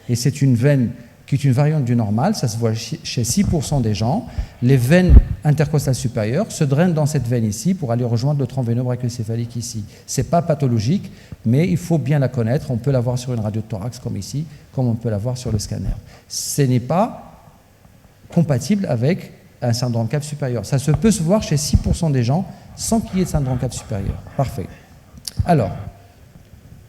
Et c'est une veine qui est une variante du normal, ça se voit chez 6% des gens. Les veines intercostales supérieures se drainent dans cette veine ici pour aller rejoindre le tronc veineux brachiocéphalique ici. Ce n'est pas pathologique, mais il faut bien la connaître. On peut la voir sur une radiothorax comme ici, comme on peut la voir sur le scanner. Ce n'est pas compatible avec un syndrome cave supérieur. Ça peut se voir chez 6% des gens sans qu'il y ait de syndrome cave supérieur. Parfait. Alors,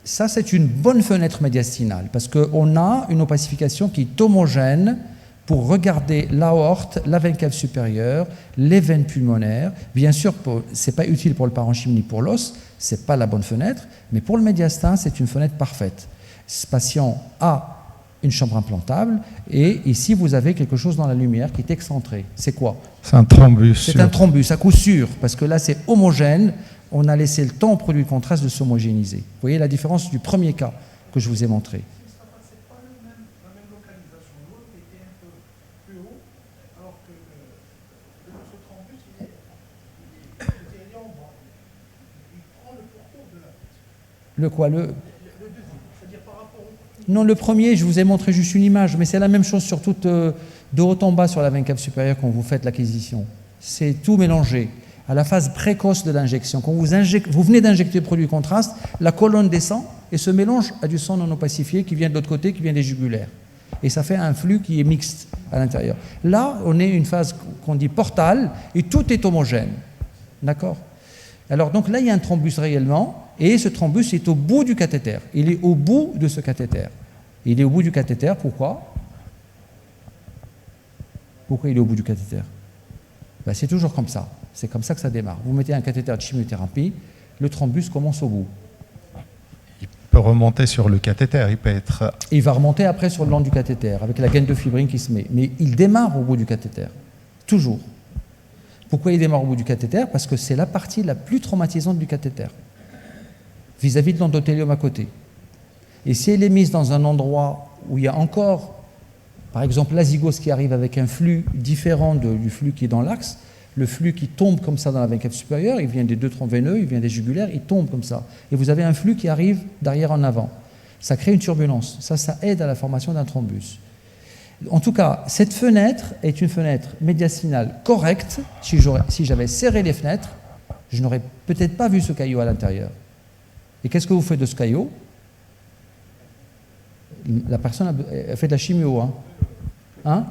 ça, c'est une bonne fenêtre médiastinale parce qu'on a une opacification qui est homogène pour regarder l'aorte, la veine cave supérieure, les veines pulmonaires. Bien sûr, ce n'est pas utile pour le parenchyme ni pour l'os, ce n'est pas la bonne fenêtre, mais pour le médiastin, c'est une fenêtre parfaite. Ce patient a une chambre implantable et ici, vous avez quelque chose dans la lumière qui est excentré. C'est quoi? C'est un thrombus. C'est un thrombus, à coup sûr, parce que là, c'est homogène. On a laissé le temps au produit de contraste de s'homogénéiser. Vous voyez la différence du premier cas que je vous ai montré. C'est pas la même localisation. L'autre était un peu plus haut, alors que ce thrombus, il est en bas. Il prend le pourtour de la tête. Le quoi? Le deuxième, c'est-à-dire par rapport au... Non, le premier, je vous ai montré juste une image, mais c'est la même chose sur toute, de haut en bas sur la veine cave supérieure quand vous faites l'acquisition. C'est tout mélangé. À la phase précoce de l'injection, quand vous venez d'injecter le produit contraste, la colonne descend et se mélange à du sang non opacifié qui vient de l'autre côté, qui vient des jugulaires. Et ça fait un flux qui est mixte à l'intérieur. Là, on est une phase qu'on dit portale et tout est homogène. D'accord? Alors, donc là, il y a un thrombus réellement et ce thrombus est au bout du cathéter. Il est au bout de ce cathéter. Il est au bout du cathéter, pourquoi? Pourquoi il est au bout du cathéter? Ben, c'est toujours comme ça. C'est comme ça que ça démarre. Vous mettez un cathéter de chimiothérapie, le thrombus commence au bout. Il peut remonter sur le cathéter, il peut être... Il va remonter après sur le long du cathéter, avec la gaine de fibrine qui se met. Mais il démarre au bout du cathéter, toujours. Pourquoi il démarre au bout du cathéter? Parce que c'est la partie la plus traumatisante du cathéter, vis-à-vis de l'endothélium à côté. Et si elle est mise dans un endroit où il y a encore Par exemple, l'azygose qui arrive avec un flux différent du flux qui est dans l'axe, le flux qui tombe comme ça dans la veine cave supérieure, il vient des deux troncs veineux, il vient des jugulaires, il tombe comme ça. Et vous avez un flux qui arrive d'arrière en avant. Ça crée une turbulence. Ça aide à la formation d'un thrombus. En tout cas, cette fenêtre est une fenêtre médiastinale correcte. Si j'avais serré les fenêtres, je n'aurais peut-être pas vu ce caillot à l'intérieur. Et qu'est-ce que vous faites de ce caillot? La personne a fait de la chimio. Hein?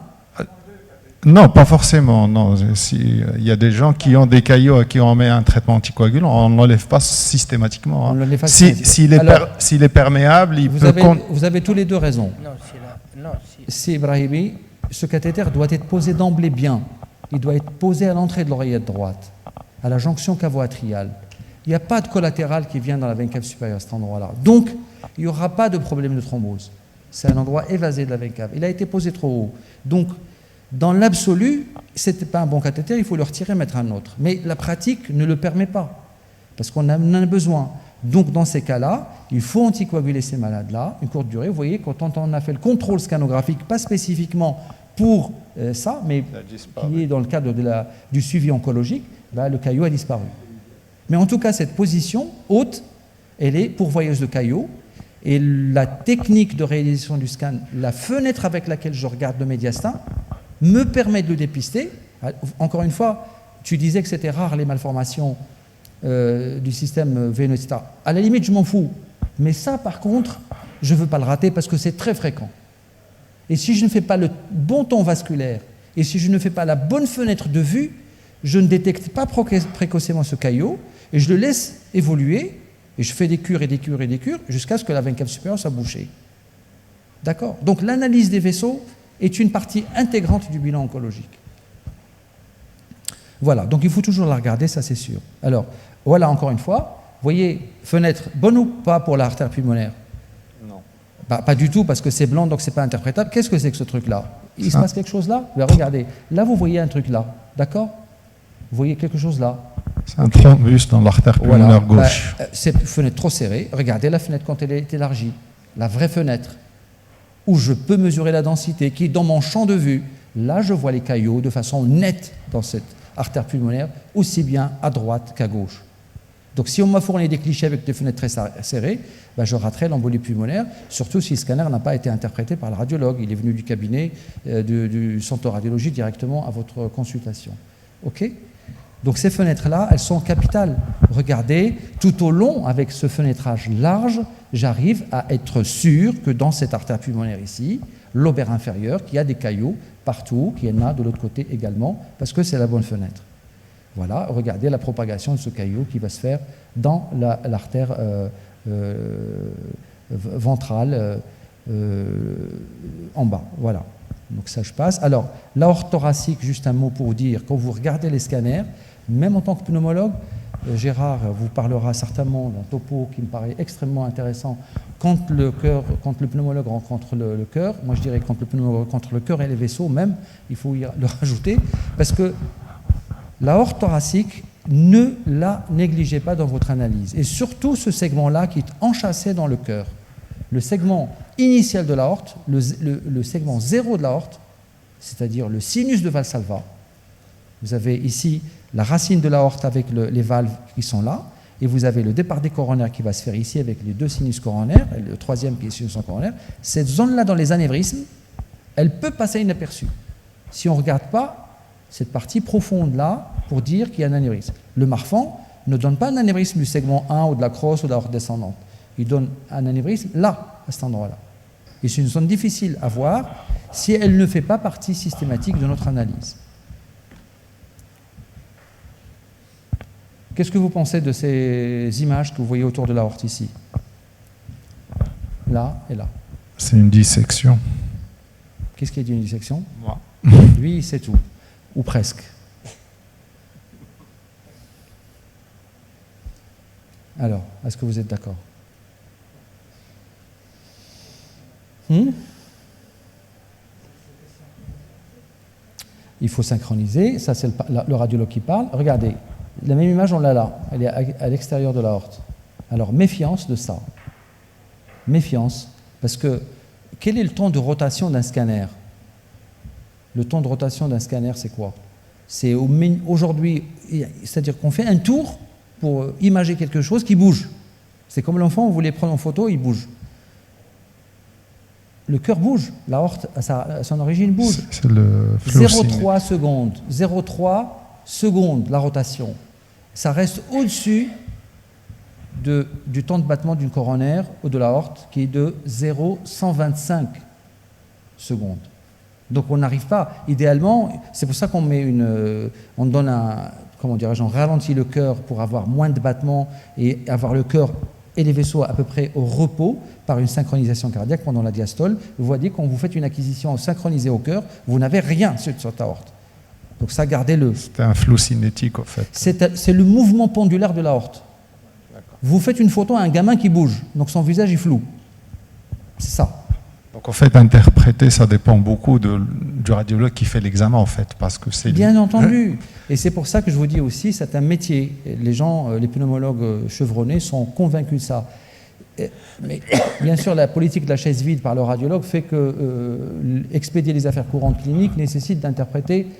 Non, pas forcément. Non. Il y a des gens qui ont des caillots à qui on met un traitement anticoagulant, on ne l'enlève pas systématiquement. Hein. S'il est perméable, vous avez tous les deux raison. Si Ibrahimi, ce cathéter doit être posé d'emblée bien. Il doit être posé à l'entrée de l'oreillette droite, à la jonction cavo-atriale. Il n'y a pas de collatéral qui vient dans la veine cave supérieure à cet endroit-là. Donc, il n'y aura pas de problème de thrombose. C'est un endroit évasé de la veine cave. Il a été posé trop haut. Donc, dans l'absolu, ce n'était pas un bon cathéter, il faut le retirer et mettre un autre. Mais la pratique ne le permet pas, parce qu'on en a besoin. Donc, dans ces cas-là, il faut anticoaguler ces malades-là, une courte durée. Vous voyez, quand on a fait le contrôle scanographique, pas spécifiquement pour ça, mais qui est dans le cadre du suivi oncologique, le caillot a disparu. Mais en tout cas, cette position haute, elle est pourvoyeuse de caillots. Et la technique de réalisation du scan, la fenêtre avec laquelle je regarde le médiastin, me permet de le dépister. Encore une fois, tu disais que c'était rare les malformations du système veineux, etc. À la limite, je m'en fous. Mais ça, par contre, je ne veux pas le rater parce que c'est très fréquent. Et si je ne fais pas le bon ton vasculaire, et si je ne fais pas la bonne fenêtre de vue, je ne détecte pas précocement ce caillot, et je le laisse évoluer, et je fais des cures et des cures et des cures, jusqu'à ce que la veine cave supérieure soit bouchée. D'accord? Donc l'analyse des vaisseaux est une partie intégrante du bilan oncologique. Voilà, donc il faut toujours la regarder, ça c'est sûr. Alors, voilà encore une fois, vous voyez, fenêtre bonne ou pas pour l'artère pulmonaire? Non. Pas du tout, parce que c'est blanc, donc c'est pas interprétable. Qu'est-ce que c'est que ce truc-là? Il se passe quelque chose là? Regardez, là vous voyez un truc là, d'accord? Vous voyez quelque chose là? C'est un thrombus dans l'artère pulmonaire gauche. C'est une fenêtre trop serrée. Regardez la fenêtre quand elle est élargie. La vraie fenêtre, où je peux mesurer la densité, qui est dans mon champ de vue. Là, je vois les caillots de façon nette dans cette artère pulmonaire, aussi bien à droite qu'à gauche. Donc si on m'a fourni des clichés avec des fenêtres très serrées, je raterai l'embolie pulmonaire, surtout si le scanner n'a pas été interprété par le radiologue. Il est venu du cabinet du centre de radiologie directement à votre consultation. OK ? Donc ces fenêtres-là, elles sont capitales. Regardez, tout au long, avec ce fenêtrage large, j'arrive à être sûr que dans cette artère pulmonaire ici, lobaire inférieur, qu'il y a des caillots partout, qu'il y en a de l'autre côté également, parce que c'est la bonne fenêtre. Voilà, regardez la propagation de ce caillot qui va se faire dans l'artère ventrale en bas. Voilà. Donc ça, je passe. Alors, l'aorte thoracique, juste un mot pour vous dire, quand vous regardez les scanners, même en tant que pneumologue, Gérard vous parlera certainement d'un topo qui me paraît extrêmement intéressant. Quand le pneumologue rencontre le cœur, moi je dirais quand le pneumologue rencontre le cœur et les vaisseaux même, il faut le rajouter, parce que l'aorte thoracique, ne la négligez pas dans votre analyse. Et surtout ce segment-là qui est enchâssé dans le cœur. Le segment initial de l'aorte, le segment 0 de l'aorte, c'est-à-dire le sinus de Valsalva. Vous avez ici la racine de l'aorte avec les valves qui sont là, et vous avez le départ des coronaires qui va se faire ici avec les deux sinus coronaires, et le troisième qui est sinus coronaire. Cette zone-là dans les anévrismes, elle peut passer inaperçue. Si on ne regarde pas cette partie profonde-là pour dire qu'il y a un anévrisme. Le Marfan ne donne pas un anévrisme du segment 1 ou de la crosse ou de l'aorte descendante. Il donne un anévrisme là, à cet endroit-là. Et c'est une zone difficile à voir si elle ne fait pas partie systématique de notre analyse. Qu'est-ce que vous pensez de ces images que vous voyez autour de l'aorte ici? Là et là. C'est une dissection. Qu'est-ce qui est une dissection? Moi. Lui, c'est tout. Ou presque. Alors, est-ce que vous êtes d'accord? Il faut synchroniser. Ça, c'est le radiologue qui parle. Regardez, la même image, on l'a là. Elle est à l'extérieur de l'aorte. Alors, méfiance de ça. Méfiance. Parce que, quel est le temps de rotation d'un scanner? Le temps de rotation d'un scanner, c'est quoi? C'est aujourd'hui, c'est-à-dire qu'on fait un tour pour imager quelque chose qui bouge. C'est comme l'enfant, vous voulez prendre en photo, il bouge. Le cœur bouge, l'aorte, à son origine, bouge. C'est le flow 0,3 secondes. 0,3 secondes, la rotation. Ça reste au-dessus du temps de battement d'une coronaire ou de l'aorte, qui est de 0,125 secondes. Donc on n'arrive pas, idéalement, c'est pour ça qu'on met on donne comment dirais-je, on ralentit le cœur pour avoir moins de battements et avoir le cœur et les vaisseaux à peu près au repos par une synchronisation cardiaque pendant la diastole. Vous voyez, quand vous faites une acquisition synchronisée au cœur, vous n'avez rien sur cette aorte. Donc ça, gardez-le. C'est un flou cinétique, en fait. C'est le mouvement pendulaire de l'aorte. Vous faites une photo à un gamin qui bouge, donc son visage est flou. C'est ça. Donc en fait, interpréter, ça dépend beaucoup du radiologue qui fait l'examen, en fait, parce que c'est... Bien entendu. Et c'est pour ça que je vous dis aussi, c'est un métier. Les gens, les pneumologues chevronnés sont convaincus de ça. Mais bien sûr, la politique de la chaise vide par le radiologue fait que expédier les affaires courantes cliniques nécessite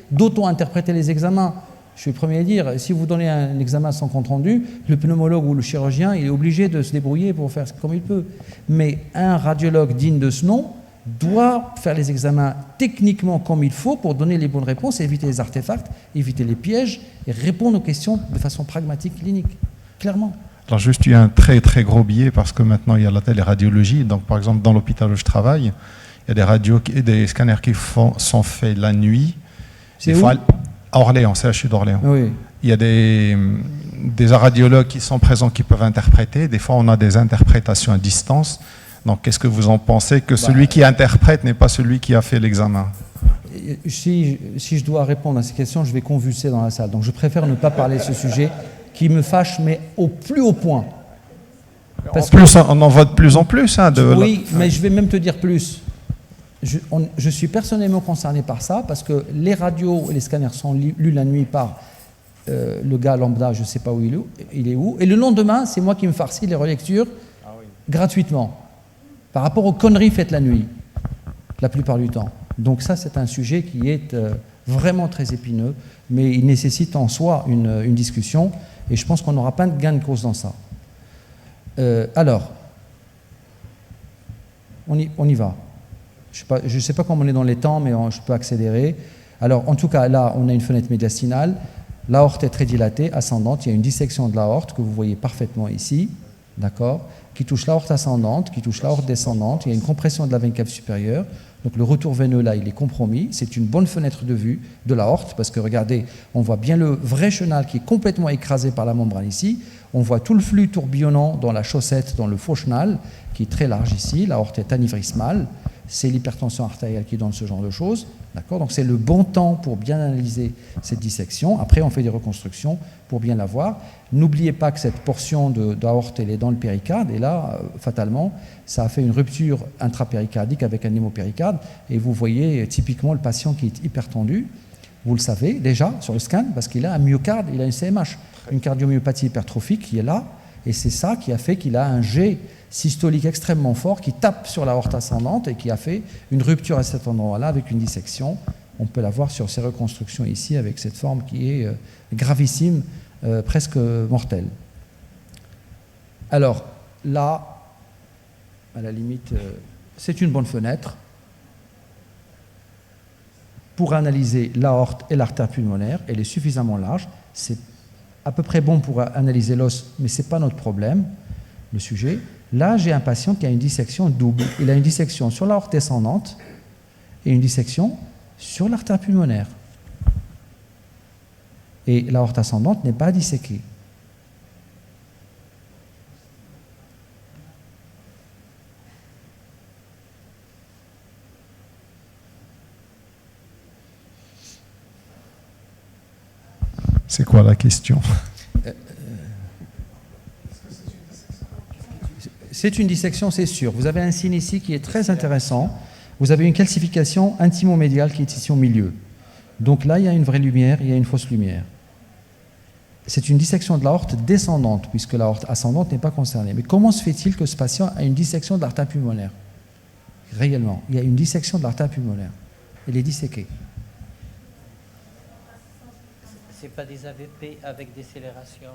d'auto-interpréter les examens. Je suis le premier à dire, si vous donnez un examen sans compte rendu, le pneumologue ou le chirurgien, il est obligé de se débrouiller pour faire comme il peut. Mais un radiologue digne de ce nom doit faire les examens techniquement comme il faut pour donner les bonnes réponses, éviter les artefacts, éviter les pièges et répondre aux questions de façon pragmatique, clinique, clairement. Alors juste, il y a un très très gros biais parce que maintenant il y a la téléradiologie. Donc par exemple, dans l'hôpital où je travaille, il y a des scanners qui sont faits la nuit. C'est où ? À Orléans, CHU d'Orléans. Oui. Il y a des radiologues qui sont présents qui peuvent interpréter. Des fois, on a des interprétations à distance. Donc, qu'est-ce que vous en pensez que celui qui interprète n'est pas celui qui a fait l'examen? Si je dois répondre à ces questions, je vais convulser dans la salle. Donc, je préfère ne pas parler de ce sujet qui me fâche, mais au plus haut point. Parce on en voit de plus en plus. Oui, mais je vais même te dire plus. Je suis personnellement concerné par ça parce que les radios et les scanners sont lus la nuit par le gars lambda, je ne sais pas où il est où, et le lendemain, c'est moi qui me farcis les relectures gratuitement par rapport aux conneries faites la nuit, la plupart du temps. Donc ça, c'est un sujet qui est vraiment très épineux, mais il nécessite en soi une discussion, et je pense qu'on n'aura pas de gain de cause dans ça. Alors, on y va. Je ne sais pas comment on est dans les temps, mais je peux accélérer. Alors, en tout cas, là, on a une fenêtre médiastinale. L'aorte est très dilatée, ascendante. Il y a une dissection de l'aorte que vous voyez parfaitement ici, d'accord, qui touche l'aorte ascendante, qui touche l'aorte descendante. Il y a une compression de la veine cave supérieure. Donc, le retour veineux, là, il est compromis. C'est une bonne fenêtre de vue de l'aorte, parce que, regardez, on voit bien le vrai chenal qui est complètement écrasé par la membrane ici. On voit tout le flux tourbillonnant dans la chaussette, dans le faux chenal, qui est très large ici. L'aorte est anévrismale. C'est l'hypertension artérielle qui donne ce genre de choses. D'accord ? Donc c'est le bon temps pour bien analyser cette dissection. Après, on fait des reconstructions pour bien la voir. N'oubliez pas que cette portion d'aorte, elle est dans le péricarde. Et là, fatalement, ça a fait une rupture intrapéricardique avec un hémopéricarde. Et vous voyez typiquement le patient qui est hypertendu. Vous le savez déjà sur le scan, parce qu'il a un myocarde, il a une CMH, une cardiomyopathie hypertrophique qui est là. Et c'est ça qui a fait qu'il a un jet systolique extrêmement fort qui tape sur l'aorte ascendante et qui a fait une rupture à cet endroit-là avec une dissection. On peut la voir sur ces reconstructions ici avec cette forme qui est gravissime, presque mortelle. Alors là, à la limite, c'est une bonne fenêtre pour analyser l'aorte et l'artère pulmonaire. Elle est suffisamment large. C'est à peu près bon pour analyser l'os, mais ce n'est pas notre problème, le sujet. Là, j'ai un patient qui a une dissection double. Il a une dissection sur l'aorte descendante et une dissection sur l'artère pulmonaire. Et l'aorte ascendante n'est pas disséquée. C'est quoi la question ? C'est une dissection, c'est sûr. Vous avez un signe ici qui est très intéressant. Vous avez une calcification intimo-médiale qui est ici au milieu. Donc là, il y a une vraie lumière, il y a une fausse lumière. C'est une dissection de l'aorte descendante, puisque l'aorte ascendante n'est pas concernée. Mais comment se fait-il que ce patient a une dissection de l'artère pulmonaire ? Réellement, il y a une dissection de l'artère pulmonaire. Elle est disséquée. C'est pas des AVP avec décélération.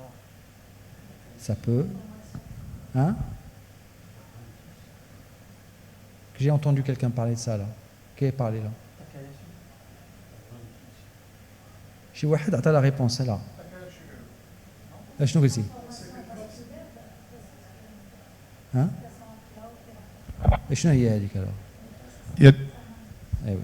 Ça peut. Hein? J'ai entendu quelqu'un parler de ça là. Qui a parlé là? شي واحد عطى la réponse là. شنو قلتي؟ ها؟ شنو هي هذيك alors؟ Il y a- Eh oui.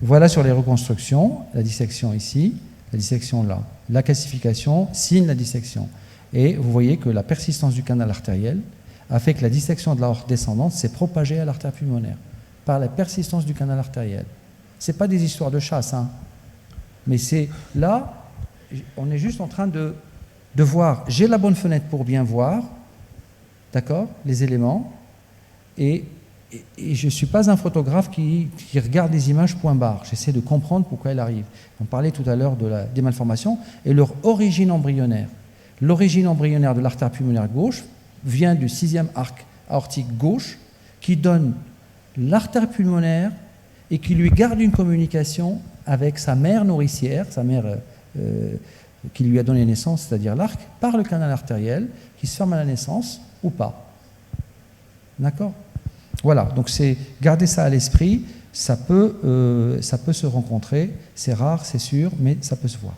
Voilà sur les reconstructions, la dissection ici, la dissection là. La calcification signe la dissection. Et vous voyez que la persistance du canal artériel a fait que la dissection de l'aorte descendante s'est propagée à l'artère pulmonaire par la persistance du canal artériel. Ce n'est pas des histoires de chasse, hein. Mais c'est là, on est juste en train de voir, j'ai la bonne fenêtre pour bien voir, d'accord, les éléments, et je ne suis pas un photographe qui regarde les images point barre. J'essaie de comprendre pourquoi elles arrivent. On parlait tout à l'heure des malformations et leur origine embryonnaire. L'origine embryonnaire de l'artère pulmonaire gauche vient du 6e arc aortique gauche qui donne l'artère pulmonaire et qui lui garde une communication avec sa mère nourricière, sa mère qui lui a donné naissance, c'est-à-dire l'arc, par le canal artériel qui se ferme à la naissance ou pas. D'accord ? Voilà, donc c'est garder ça à l'esprit, ça peut se rencontrer, c'est rare, c'est sûr, mais ça peut se voir.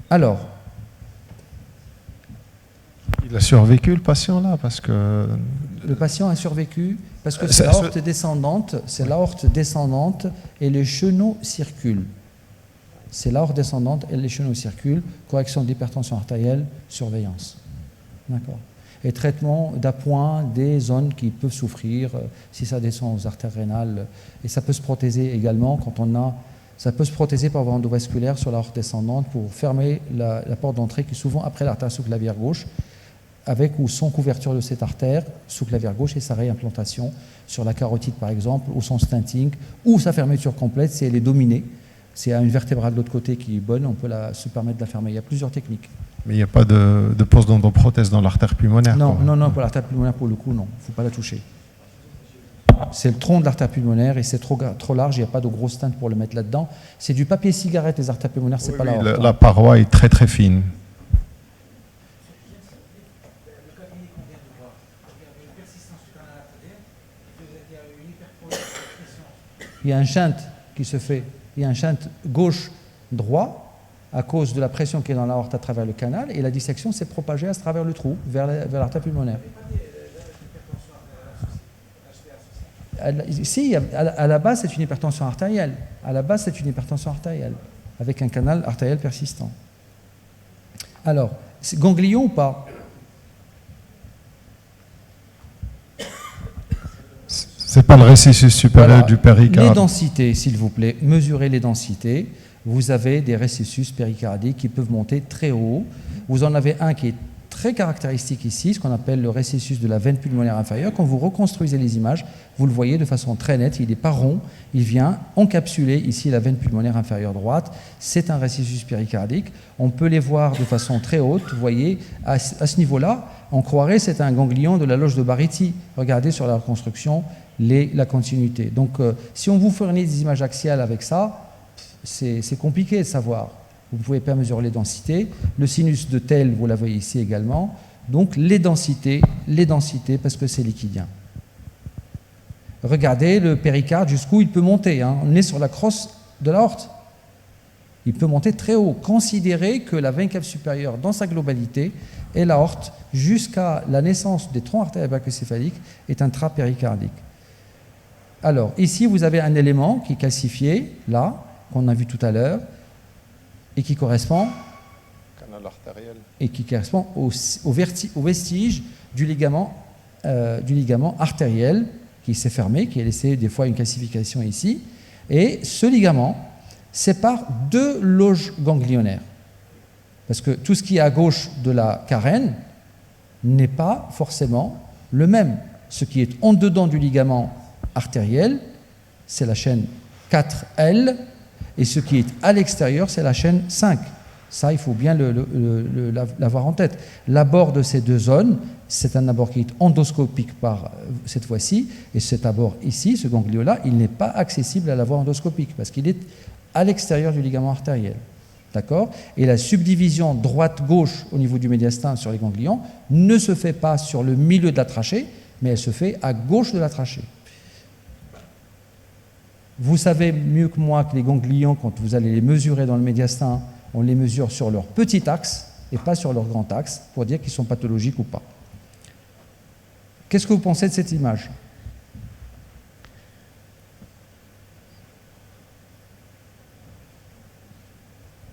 Alors, il a survécu le patient là parce que le patient a survécu parce que c'est l'aorte descendante et les chenaux circulent. C'est l'aorte descendante et les chenaux circulent, correction d'hypertension artérielle, surveillance. D'accord. Et traitement d'appoint des zones qui peuvent souffrir si ça descend aux artères rénales. Et ça peut se prothéser également quand on a... Ça peut se prothéser par voie endovasculaire sur l'aorte descendante pour fermer la porte d'entrée qui est souvent après l'artère sous-clavière gauche, avec ou sans couverture de cette artère sous-clavière gauche et sa réimplantation sur la carotide par exemple, ou son stenting, ou sa fermeture complète si elle est dominée. C'est une vertébrale de l'autre côté qui est bonne, on peut se permettre de la fermer. Il y a plusieurs techniques. Mais il n'y a pas de pose d'endoprothèse dans l'artère pulmonaire. Non, non, pour l'artère pulmonaire, pour le coup, non. Il ne faut pas la toucher. C'est le tronc de l'artère pulmonaire et c'est trop large, il n'y a pas de grosse teinte pour le mettre là-dedans. C'est du papier cigarette, les artères pulmonaires, c'est pas la la paroi est très très fine. Il y a un shunt qui se fait, il y a un shunt gauche-droit à cause de la pression qui est dans l'aorte à travers le canal et la dissection s'est propagée à travers le trou vers l'artère pulmonaire. Si, à la base, c'est une hypertension artérielle. À la base, c'est une hypertension artérielle, avec un canal artériel persistant. Alors, c'est ganglion ou pas? C'est pas le récessus supérieur Voilà. du péricarde. Les densités, s'il vous plaît, mesurez les densités. Vous avez des récessus péricardiques qui peuvent monter très haut. Vous en avez un qui est très caractéristique ici, ce qu'on appelle le récessus de la veine pulmonaire inférieure. Quand vous reconstruisez les images, vous le voyez de façon très nette, il n'est pas rond, il vient encapsuler ici la veine pulmonaire inférieure droite. C'est un récessus péricardique. On peut les voir de façon très haute. Vous voyez, à ce niveau-là, on croirait que c'est un ganglion de la loge de Bariti. Regardez sur la reconstruction la continuité. Donc, si on vous fournit des images axiales avec ça, c'est compliqué de savoir. Vous ne pouvez pas mesurer les densités. Le sinus de Tel, vous la voyez ici également. Donc, les densités, parce que c'est liquidien. Regardez le péricarde jusqu'où il peut monter. Hein. On est sur la crosse de l'aorte. Il peut monter très haut. Considérez que la veine cave supérieure, dans sa globalité, et l'aorte, jusqu'à la naissance des troncs artériels brachiocéphaliques, est un trap péricardique. Alors, ici, vous avez un élément qui est calcifié, là, qu'on a vu tout à l'heure, et qui correspond, au vestige du ligament artériel qui s'est fermé, qui a laissé des fois une calcification ici. Et ce ligament sépare deux loges ganglionnaires. Parce que tout ce qui est à gauche de la carène n'est pas forcément le même. Ce qui est en dedans du ligament artériel, c'est la chaîne 4L, et ce qui est à l'extérieur, c'est la chaîne 5. Ça, il faut bien l'avoir en tête. L'abord de ces deux zones, c'est un abord qui est endoscopique cette fois-ci, et cet abord ici, ce ganglion-là, il n'est pas accessible à la voie endoscopique, parce qu'il est à l'extérieur du ligament artériel. D'accord ? Et la subdivision droite-gauche au niveau du médiastin sur les ganglions ne se fait pas sur le milieu de la trachée, mais elle se fait à gauche de la trachée. Vous savez mieux que moi que les ganglions, quand vous allez les mesurer dans le médiastin, on les mesure sur leur petit axe et pas sur leur grand axe pour dire qu'ils sont pathologiques ou pas. Qu'est-ce que vous pensez de cette image ?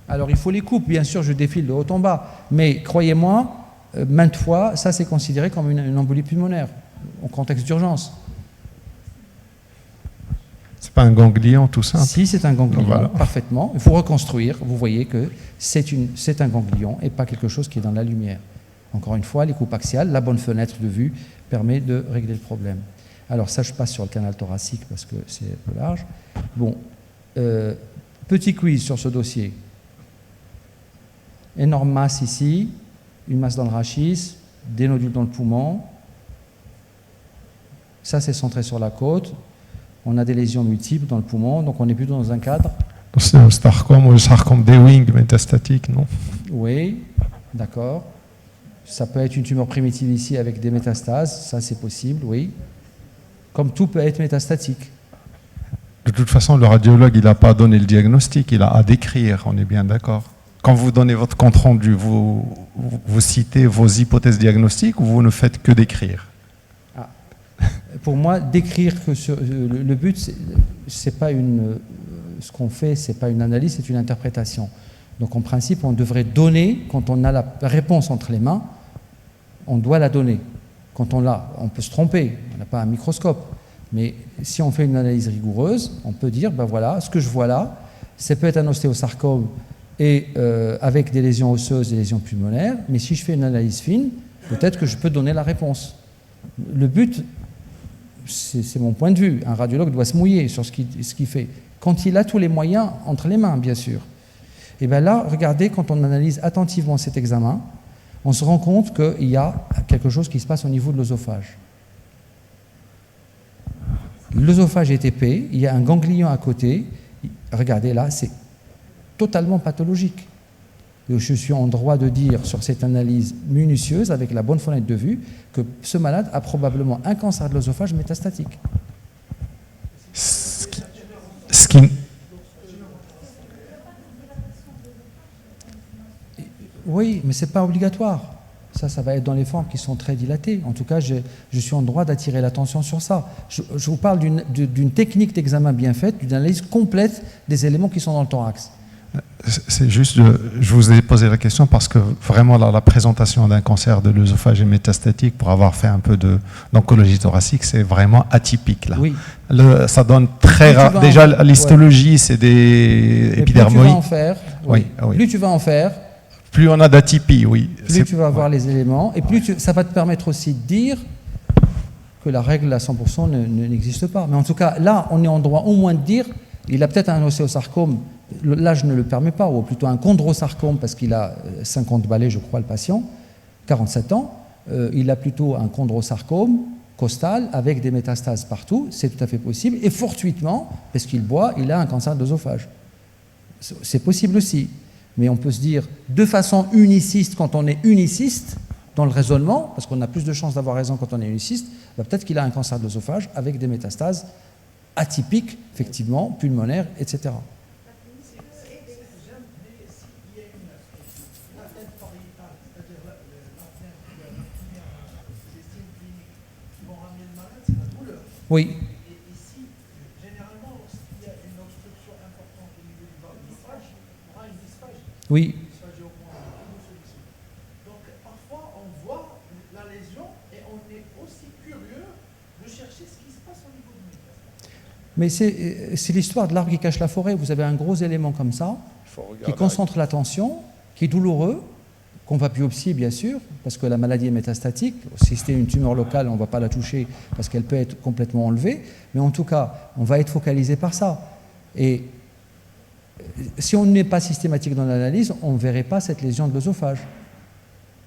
Alors il faut les coupes, bien sûr, je défile de haut en bas, mais croyez-moi, maintes fois, ça c'est considéré comme une embolie pulmonaire en contexte d'urgence. C'est pas un ganglion tout simple? Si, c'est un ganglion, voilà. Parfaitement. Il faut reconstruire. Vous voyez que c'est un ganglion et pas quelque chose qui est dans la lumière. Encore une fois, les coupes axiales, la bonne fenêtre de vue permet de régler le problème. Alors ça, je passe sur le canal thoracique parce que c'est un peu large. Bon, petit quiz sur ce dossier. Énorme masse ici, une masse dans le rachis, des nodules dans le poumon. Ça, c'est centré sur la côte. On a des lésions multiples dans le poumon, donc on est plutôt dans un cadre. C'est un sarcome ou un sarcome d'Ewing métastatique, non? Oui, d'accord. Ça peut être une tumeur primitive ici avec des métastases, ça c'est possible, oui. Comme tout peut être métastatique. De toute façon, le radiologue, il n'a pas donné le diagnostic, il a à décrire, on est bien d'accord. Quand vous donnez votre compte rendu, vous citez vos hypothèses diagnostiques ou vous ne faites que décrire? Pour moi, décrire que le but, c'est pas ce qu'on fait, c'est pas une analyse, c'est une interprétation. Donc en principe, on devrait donner, quand on a la réponse entre les mains, on doit la donner. Quand on l'a, on peut se tromper, on n'a pas un microscope. Mais si on fait une analyse rigoureuse, on peut dire, ben voilà, ce que je vois là, ça peut être un ostéosarcome et avec des lésions osseuses et des lésions pulmonaires, mais si je fais une analyse fine, peut-être que je peux donner la réponse. Le but, c'est mon point de vue, un radiologue doit se mouiller sur ce qu'il fait, quand il a tous les moyens entre les mains, bien sûr. Et bien là, regardez, quand on analyse attentivement cet examen, on se rend compte qu'il y a quelque chose qui se passe au niveau de l'œsophage. L'œsophage est épais, il y a un ganglion à côté, regardez là, c'est totalement pathologique. Et je suis en droit de dire sur cette analyse minutieuse, avec la bonne fenêtre de vue, que ce malade a probablement un cancer de l'œsophage métastatique. Oui, mais ce n'est pas obligatoire. Ça va être dans les formes qui sont très dilatées. En tout cas, je suis en droit d'attirer l'attention sur ça. Je vous parle d'une technique d'examen bien faite, d'une analyse complète des éléments qui sont dans le thorax. C'est juste, je vous ai posé la question parce que vraiment la présentation d'un cancer de l'œsophage métastatique, pour avoir fait un peu d'oncologie thoracique, c'est vraiment atypique là. Oui. Ça donne très rare. Déjà l'histologie, c'est des épidermoïdes. Plus tu vas en faire, oui. Oui. Plus tu vas en faire, plus on a d'atypie, oui. Plus tu vas avoir les éléments, et plus ça va te permettre aussi de dire que la règle à 100% n'existe pas. Mais en tout cas, là, on est en droit au moins de dire, il a peut-être un ostéosarcome, l'âge ne le permet pas, ou plutôt un chondrosarcome, parce qu'il a 50 balais, je crois, le patient, 47 ans, il a plutôt un chondrosarcome costal avec des métastases partout, c'est tout à fait possible, et fortuitement, parce qu'il boit, il a un cancer de l'œsophage. C'est possible aussi. Mais on peut se dire, de façon uniciste, quand on est uniciste, dans le raisonnement, parce qu'on a plus de chances d'avoir raison quand on est uniciste, bah peut-être qu'il a un cancer de l'œsophage avec des métastases atypiques, effectivement, pulmonaires, etc. Oui. Et ici, généralement, lorsqu'il y a une obstruction importante au niveau du l'œsophage, on aura une dysphagie. Oui. Dysphagie au point de solution. Donc, parfois, on voit la lésion et on est aussi curieux de chercher ce qui se passe au niveau du métastase. Mais c'est l'histoire de l'arbre qui cache la forêt. Vous avez un gros élément comme ça, qui concentre l'attention, qui est douloureux, qu'on va biopsier bien sûr, parce que la maladie est métastatique. Si c'était une tumeur locale, on ne va pas la toucher parce qu'elle peut être complètement enlevée. Mais en tout cas, on va être focalisé par ça. Et si on n'est pas systématique dans l'analyse, on ne verrait pas cette lésion de l'œsophage.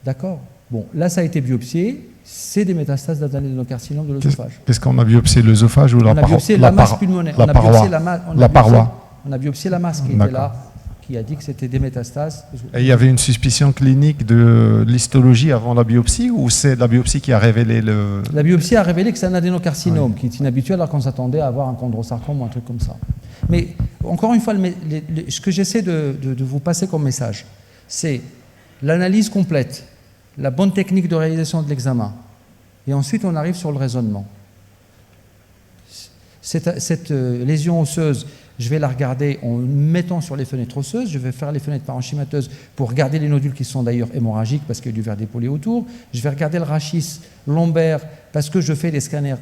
D'accord? Bon, là, ça a été biopsié, c'est des métastases d'adénocarcinome de l'œsophage. Qu'est-ce qu'on a biopsié, l'œsophage ou On a biopsié la masse pulmonaire. La paroi. La paroi. On a biopsié la masse qui était là, qui a dit que c'était des métastases. Et il y avait une suspicion clinique de l'histologie avant la biopsie, ou c'est la biopsie qui a révélé le... La biopsie a révélé que c'est un adénocarcinome, qui est inhabituel alors qu'on s'attendait à avoir un chondrosarcome ou un truc comme ça. Mais encore une fois, ce que j'essaie de vous passer comme message, c'est l'analyse complète, la bonne technique de réalisation de l'examen, et ensuite on arrive sur le raisonnement. Cette lésion osseuse, je vais la regarder en mettant sur les fenêtres osseuses, je vais faire les fenêtres parenchymateuses pour regarder les nodules qui sont d'ailleurs hémorragiques parce qu'il y a du verre dépolé autour, je vais regarder le rachis lombaire parce que je fais des scanners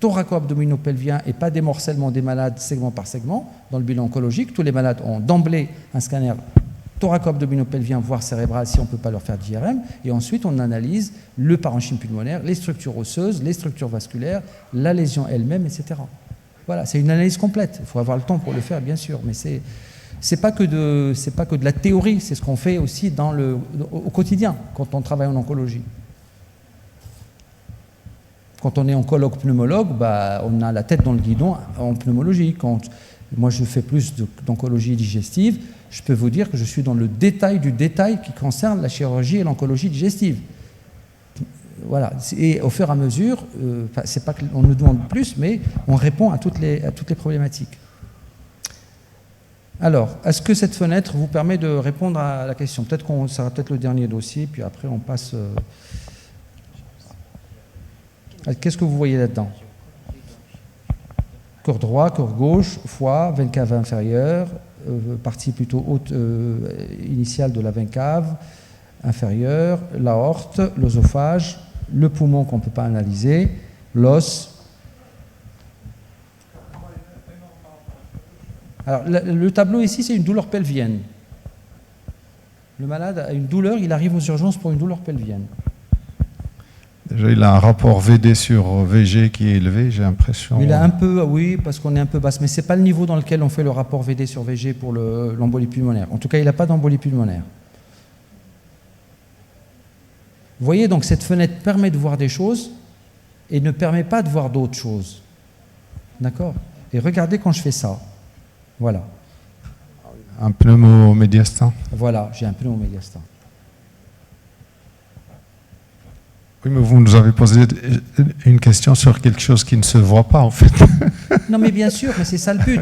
thoraco-abdominopelviens et pas des morcellement des malades segment par segment. Dans le bilan oncologique, tous les malades ont d'emblée un scanner thoraco-abdominopelvien, voire cérébral, si on ne peut pas leur faire d'IRM, et ensuite on analyse le parenchyme pulmonaire, les structures osseuses, les structures vasculaires, la lésion elle-même, etc. Voilà, c'est une analyse complète. Il faut avoir le temps pour le faire, bien sûr, mais c'est pas que de la théorie, c'est ce qu'on fait aussi au quotidien, quand on travaille en oncologie. Quand on est oncologue pneumologue, on a la tête dans le guidon en pneumologie. Quand moi je fais plus d'oncologie digestive, je peux vous dire que je suis dans le détail du détail qui concerne la chirurgie et l'oncologie digestive. Voilà. Et au fur et à mesure, c'est pas qu'on nous demande plus, mais on répond à toutes les problématiques. Alors, est-ce que cette fenêtre vous permet de répondre à la question? Peut-être ça sera peut-être le dernier dossier, puis après on passe... Qu'est-ce que vous voyez là-dedans? Corps droit, corps gauche, foie, veine cave inférieure, partie plutôt haute initiale de la veine cave inférieure, l'aorte, l'œsophage, le poumon qu'on ne peut pas analyser, l'os. Alors, le tableau ici, c'est une douleur pelvienne. Le malade a une douleur, il arrive aux urgences pour une douleur pelvienne. Déjà, il a un rapport VD sur VG qui est élevé, j'ai l'impression. Il a un peu, oui, parce qu'on est un peu basse, mais ce n'est pas le niveau dans lequel on fait le rapport VD sur VG pour l'embolie pulmonaire. En tout cas, il n'a pas d'embolie pulmonaire. Vous voyez, donc cette fenêtre permet de voir des choses et ne permet pas de voir d'autres choses. D'accord? Et regardez quand je fais ça. Voilà. Un pneumomédiastin. Voilà, j'ai un pneumomédiastin. Oui, mais vous nous avez posé une question sur quelque chose qui ne se voit pas, en fait. Non, mais bien sûr, mais c'est ça le but.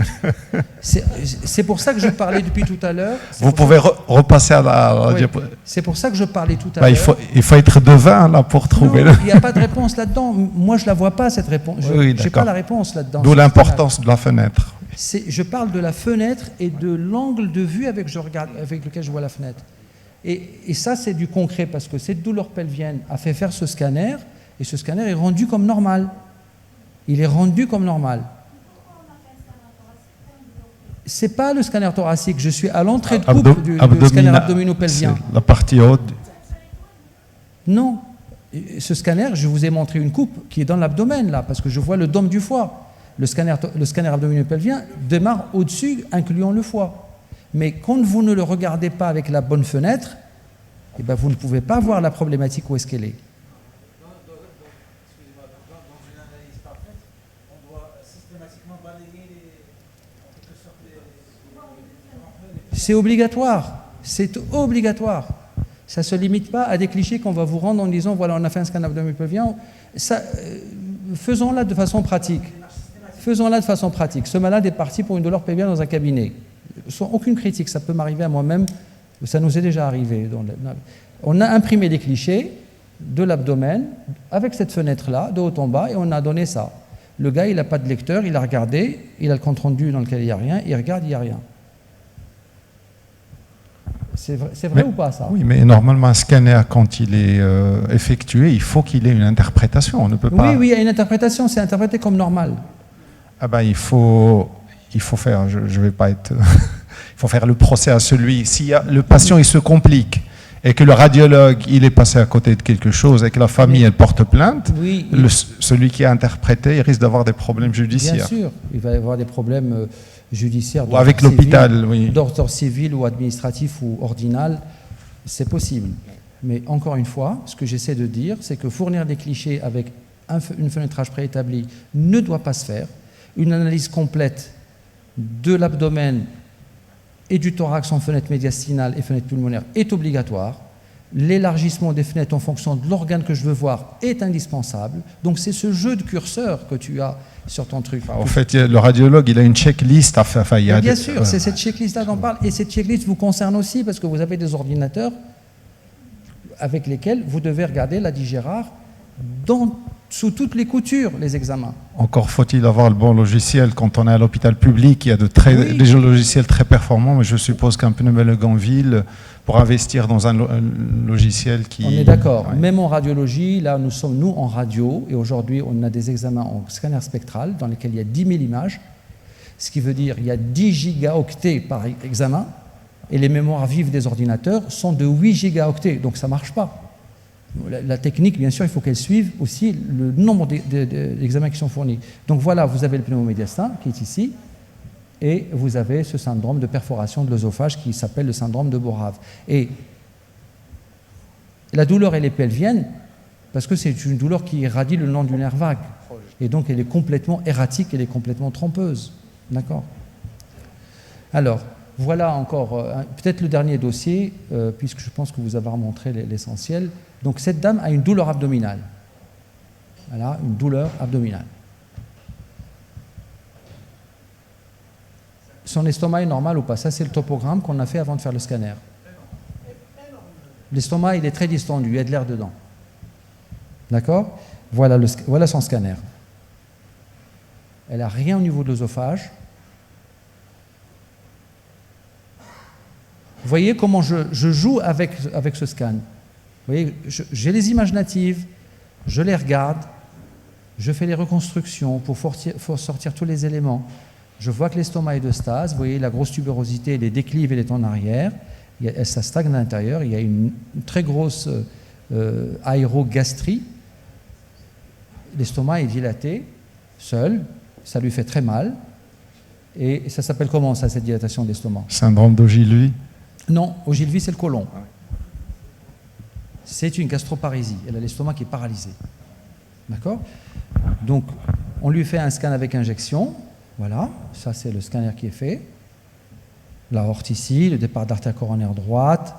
C'est pour ça que je parlais depuis tout à l'heure. Vous pouvez repasser à la diapositive. C'est pour ça que je parlais tout à l'heure. Il faut être devin là pour trouver. Non, il n'y a pas de réponse là-dedans. Moi, je ne la vois pas, cette réponse. Je n'ai pas la réponse là-dedans. D'où l'importance de la fenêtre. Je parle de la fenêtre et de l'angle de vue avec lequel je vois la fenêtre. Et ça, c'est du concret, parce que cette douleur pelvienne a fait faire ce scanner, et ce scanner est rendu comme normal. Il est rendu comme normal. Ce n'est pas le scanner thoracique, je suis à l'entrée de coupe du scanner abdominopelvien. C'est la partie haute. Non. Ce scanner, je vous ai montré une coupe qui est dans l'abdomen, là, parce que je vois le dôme du foie. Le scanner abdominopelvien démarre au-dessus, incluant le foie. Mais quand vous ne le regardez pas avec la bonne fenêtre, eh ben vous ne pouvez pas voir la problématique où est-ce qu'elle est. Excusez-moi, dans une analyse parfaite, on doit systématiquement balayer en quelque sorte les... C'est obligatoire. C'est obligatoire. Ça ne se limite pas à des clichés qu'on va vous rendre en disant voilà, on a fait un scanner abdominopelvien. Faisons-la de façon pratique. Faisons-la de façon pratique. Ce malade est parti pour une douleur pelvienne dans un cabinet. Sans aucune critique, ça peut m'arriver à moi-même, ça nous est déjà arrivé. On a imprimé des clichés de l'abdomen avec cette fenêtre-là, de haut en bas, et on a donné ça. Le gars, il n'a pas de lecteur, il a regardé, il a le compte-rendu dans lequel il n'y a rien, il regarde, il n'y a rien. C'est vrai ou pas, ça? Oui, mais normalement, un scanner, quand il est effectué, il faut qu'il ait une interprétation. On ne peut pas... Oui, il y a une interprétation, c'est interprété comme normal. Ah ben, il faut faire, je vais pas être... il faut faire le procès à celui... Si le patient il se complique et que le radiologue, il est passé à côté de quelque chose et que la famille, elle porte plainte, Oui, celui qui a interprété, il risque d'avoir des problèmes judiciaires. bien sûr, il va y avoir des problèmes judiciaires. Ou avec l'hôpital, oui. D'ordre civil ou administratif ou ordinal, c'est possible. Mais encore une fois, ce que j'essaie de dire, c'est que fournir des clichés avec une fenêtrage préétabli ne doit pas se faire. Une analyse complète de l'abdomen et du thorax en fenêtre médiastinale et fenêtre pulmonaire est obligatoire. L'élargissement des fenêtres en fonction de l'organe que je veux voir est indispensable. Donc c'est ce jeu de curseur que tu as sur ton truc. En fait, le radiologue, il a une checklist à faire. Bien sûr, c'est cette checklist-là dont on parle. Et cette checklist vous concerne aussi parce que vous avez des ordinateurs avec lesquels vous devez regarder la Digérard sous toutes les coutures, les examens. Encore faut-il avoir le bon logiciel. Quand on est à l'hôpital public, il y a des logiciels très performants, mais je suppose qu'un pneumologue en ville, pour investir dans un logiciel qui... On est d'accord. Ouais. Même en radiologie, là nous sommes en radio, et aujourd'hui on a des examens en scanner spectral dans lesquels il y a 10 000 images, ce qui veut dire qu'il y a 10 gigaoctets par examen, et les mémoires vives des ordinateurs sont de 8 gigaoctets, donc ça ne marche pas. La technique, bien sûr, il faut qu'elle suive aussi le nombre d'examens qui sont fournis. Donc voilà, vous avez le pneumomédiastin qui est ici, et vous avez ce syndrome de perforation de l'œsophage qui s'appelle le syndrome de Borave. Et la douleur, elle est pelvienne, parce que c'est une douleur qui irradie le long du nerf vague. Et donc elle est complètement erratique, elle est complètement trompeuse. D'accord ? Alors, voilà encore, peut-être le dernier dossier, puisque je pense que vous avez remontré l'essentiel. Donc cette dame a une douleur abdominale. Elle a une douleur abdominale. Son estomac est normal ou pas? Ça, c'est le topogramme qu'on a fait avant de faire le scanner. L'estomac, il est très distendu, il y a de l'air dedans. D'accord? Voilà son scanner. Elle n'a rien au niveau de l'œsophage. Vous voyez comment je joue avec ce scan. Vous voyez, j'ai les images natives, je les regarde, je fais les reconstructions pour sortir tous les éléments. Je vois que l'estomac est de stase, vous voyez la grosse tuberosité, elle est déclive, elle est en arrière, ça stagne à l'intérieur, il y a une très grosse aérogastrie, l'estomac est dilaté, seul, ça lui fait très mal, et ça s'appelle comment ça, cette dilatation de l'estomac? Syndrome d'Ogilvie? Non, Ogilvie c'est le côlon. C'est une gastroparésie, elle a l'estomac qui est paralysé. D'accord? Donc, on lui fait un scan avec injection. Voilà, ça c'est le scanner qui est fait. L'aorte ici, le départ d'artère coronaire droite.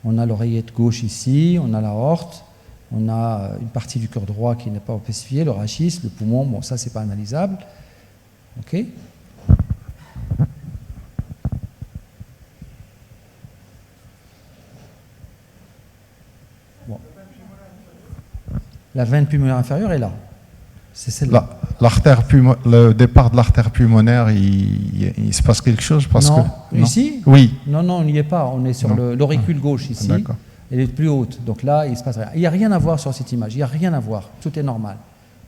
On a l'oreillette gauche ici, on a l'aorte. On a une partie du cœur droit qui n'est pas spécifiée, le rachis, le poumon. Bon, ça c'est pas analysable. Ok? Bon. La veine pulmonaire inférieure est là. C'est celle-là. Le départ de l'artère pulmonaire, il se passe quelque chose parce non. Que, ici? Oui. Non, on n'y est pas. On est sur l'auricule gauche ici. D'accord. Elle est plus haute. Donc là, il ne se passe rien. Il n'y a rien à voir sur cette image. Il n'y a rien à voir. Tout est normal.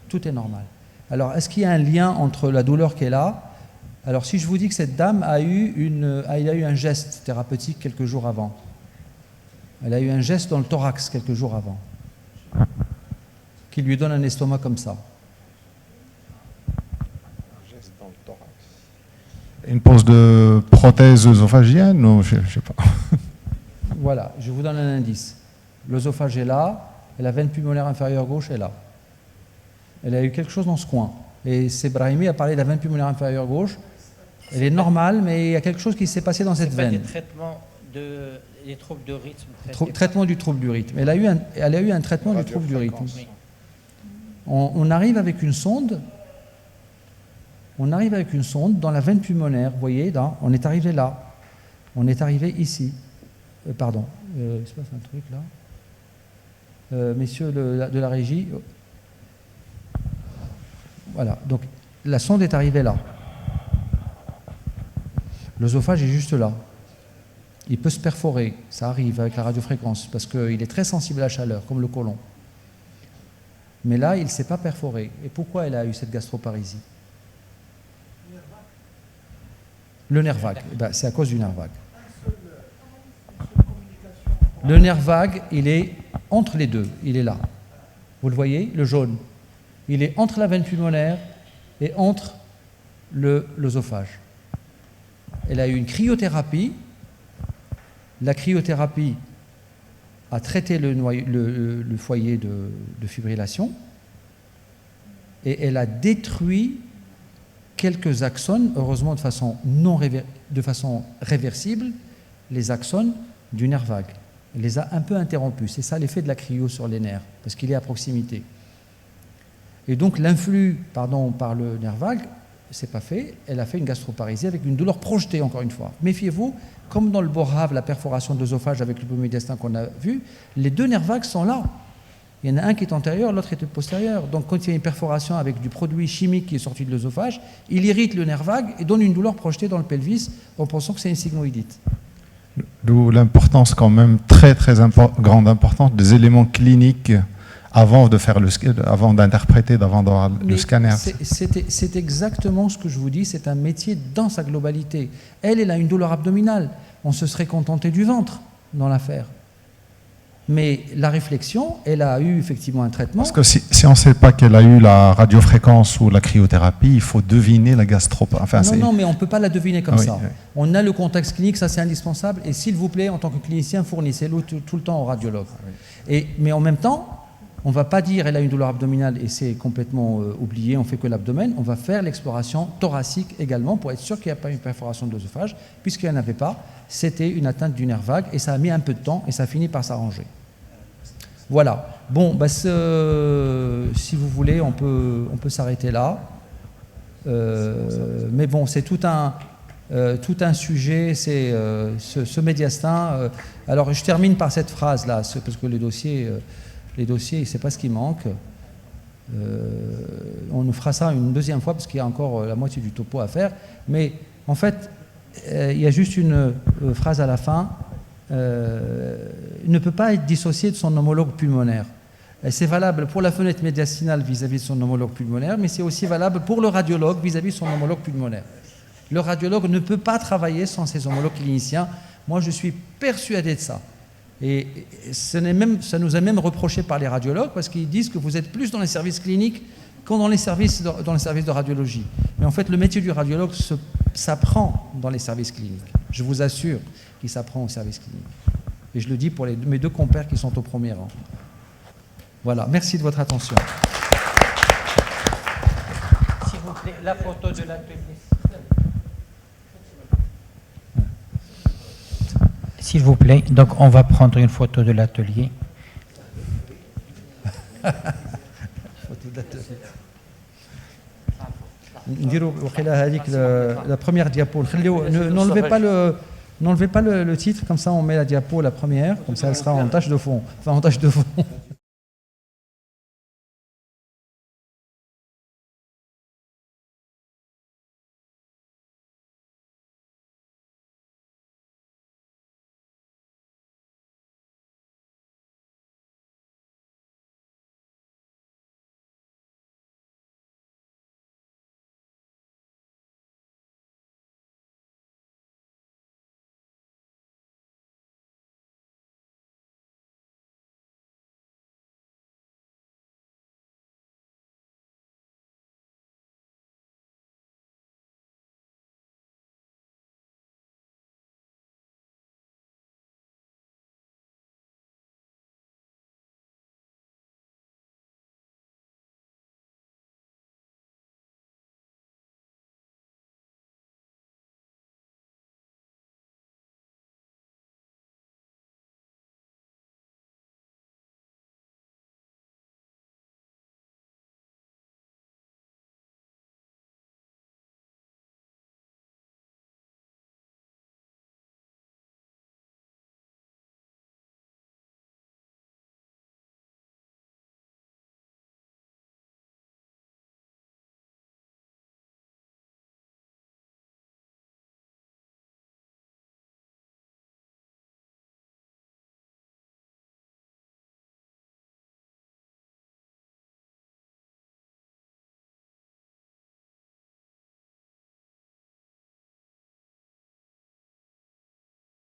Tout est normal. Alors, est-ce qu'il y a un lien entre la douleur qu'elle a? Alors, si je vous dis que cette dame a eu un geste thérapeutique quelques jours avant. Elle a eu un geste dans le thorax quelques jours avant. Qui lui donne un estomac comme ça. Une pose de prothèse œsophagienne ou je ne sais pas. Voilà, je vous donne un indice. L'œsophage est là, et la veine pulmonaire inférieure gauche est là. Elle a eu quelque chose dans ce coin. Et c'est Brahimi a parlé de la veine pulmonaire inférieure gauche. Elle est normale, mais il y a quelque chose qui s'est passé dans cette veine. Des traitements des troubles de rythme. Traitement du trouble du rythme. Elle a eu un traitement du trouble du rythme. Oui. On arrive avec une sonde. On arrive avec une sonde dans la veine pulmonaire. Vous voyez, là, on est arrivé là. On est arrivé ici. Pardon. Il se passe un truc là. Messieurs de la régie. Voilà. Donc, la sonde est arrivée là. L'œsophage est juste là. Il peut se perforer. Ça arrive avec la radiofréquence parce qu'il est très sensible à la chaleur, comme le côlon. Mais là, il ne s'est pas perforé. Et pourquoi elle a eu cette gastroparésie? Le nerf vague. C'est à cause du nerf vague. Le nerf vague, il est entre les deux, il est là. Vous le voyez, le jaune. Il est entre la veine pulmonaire et entre l'œsophage. Elle a eu une cryothérapie. La cryothérapie a traité le foyer de fibrillation et elle a détruit quelques axones, heureusement de façon réversible, les axones du nerf vague. Elle les a un peu interrompus. C'est ça l'effet de la cryo sur les nerfs, parce qu'il est à proximité. Et donc l'influx par le nerf vague, c'est pas fait. Elle a fait une gastroparésie avec une douleur projetée, encore une fois. Méfiez-vous, comme dans le Boerhaave, la perforation de l'œsophage avec le pneumomédiastin qu'on a vu, les deux nerfs vagues sont là. Il y en a un qui est antérieur, l'autre est postérieur. Donc quand il y a une perforation avec du produit chimique qui est sorti de l'œsophage, il irrite le nerf vague et donne une douleur projetée dans le pelvis en pensant que c'est une sigmoïdite. D'où l'importance quand même très grande importance des éléments cliniques avant d'interpréter, avant d'avoir le scanner. C'est exactement ce que je vous dis, c'est un métier dans sa globalité. Elle a une douleur abdominale. On se serait contenté du ventre dans l'affaire. Mais la réflexion, elle a eu effectivement un traitement. Parce que si on ne sait pas qu'elle a eu la radiofréquence ou la cryothérapie, il faut deviner la gastropathie. Enfin, non, mais on ne peut pas la deviner comme ça. Oui. On a le contexte clinique, ça c'est indispensable. Et s'il vous plaît, en tant que clinicien, fournissez-le tout le temps au radiologue. Mais en même temps, on ne va pas dire elle a une douleur abdominale et c'est complètement oublié, on ne fait que l'abdomen. On va faire l'exploration thoracique également pour être sûr qu'il n'y a pas une perforation de l'œsophage. Puisqu'il n'y en avait pas, c'était une atteinte du nerf vague et ça a mis un peu de temps et ça a fini par s'arranger. Voilà. Bon, si vous voulez, on peut s'arrêter là. Mais bon, c'est tout un sujet, c'est ce médiastin. Alors, je termine par cette phrase-là, parce que les dossiers, je ne sais pas ce qui manque. On nous fera ça une deuxième fois, parce qu'il y a encore la moitié du topo à faire. Mais en fait, il y a juste une phrase à la fin. Ne peut pas être dissocié de son homologue pulmonaire. C'est valable pour la fenêtre médiastinale vis-à-vis de son homologue pulmonaire, mais c'est aussi valable pour le radiologue vis-à-vis de son homologue pulmonaire. Le radiologue ne peut pas travailler sans ses homologues cliniciens. Moi, je suis persuadé de ça. Et ça nous est même reproché par les radiologues parce qu'ils disent que vous êtes plus dans les services cliniques que dans les services de radiologie. Mais en fait, le métier du radiologue s'apprend dans les services cliniques. Je vous assure qu'il s'apprend au service clinique. Et je le dis pour mes deux compères qui sont au premier rang. Voilà, merci de votre attention. S'il vous plaît, la photo de l'atelier. S'il vous plaît, donc on va prendre une photo de l'atelier. Photo de l'atelier. La première diapo. N'enlevez pas le titre, comme ça on met la diapo la première, comme ça elle sera en tâche de fond. Enfin en tâche de fond.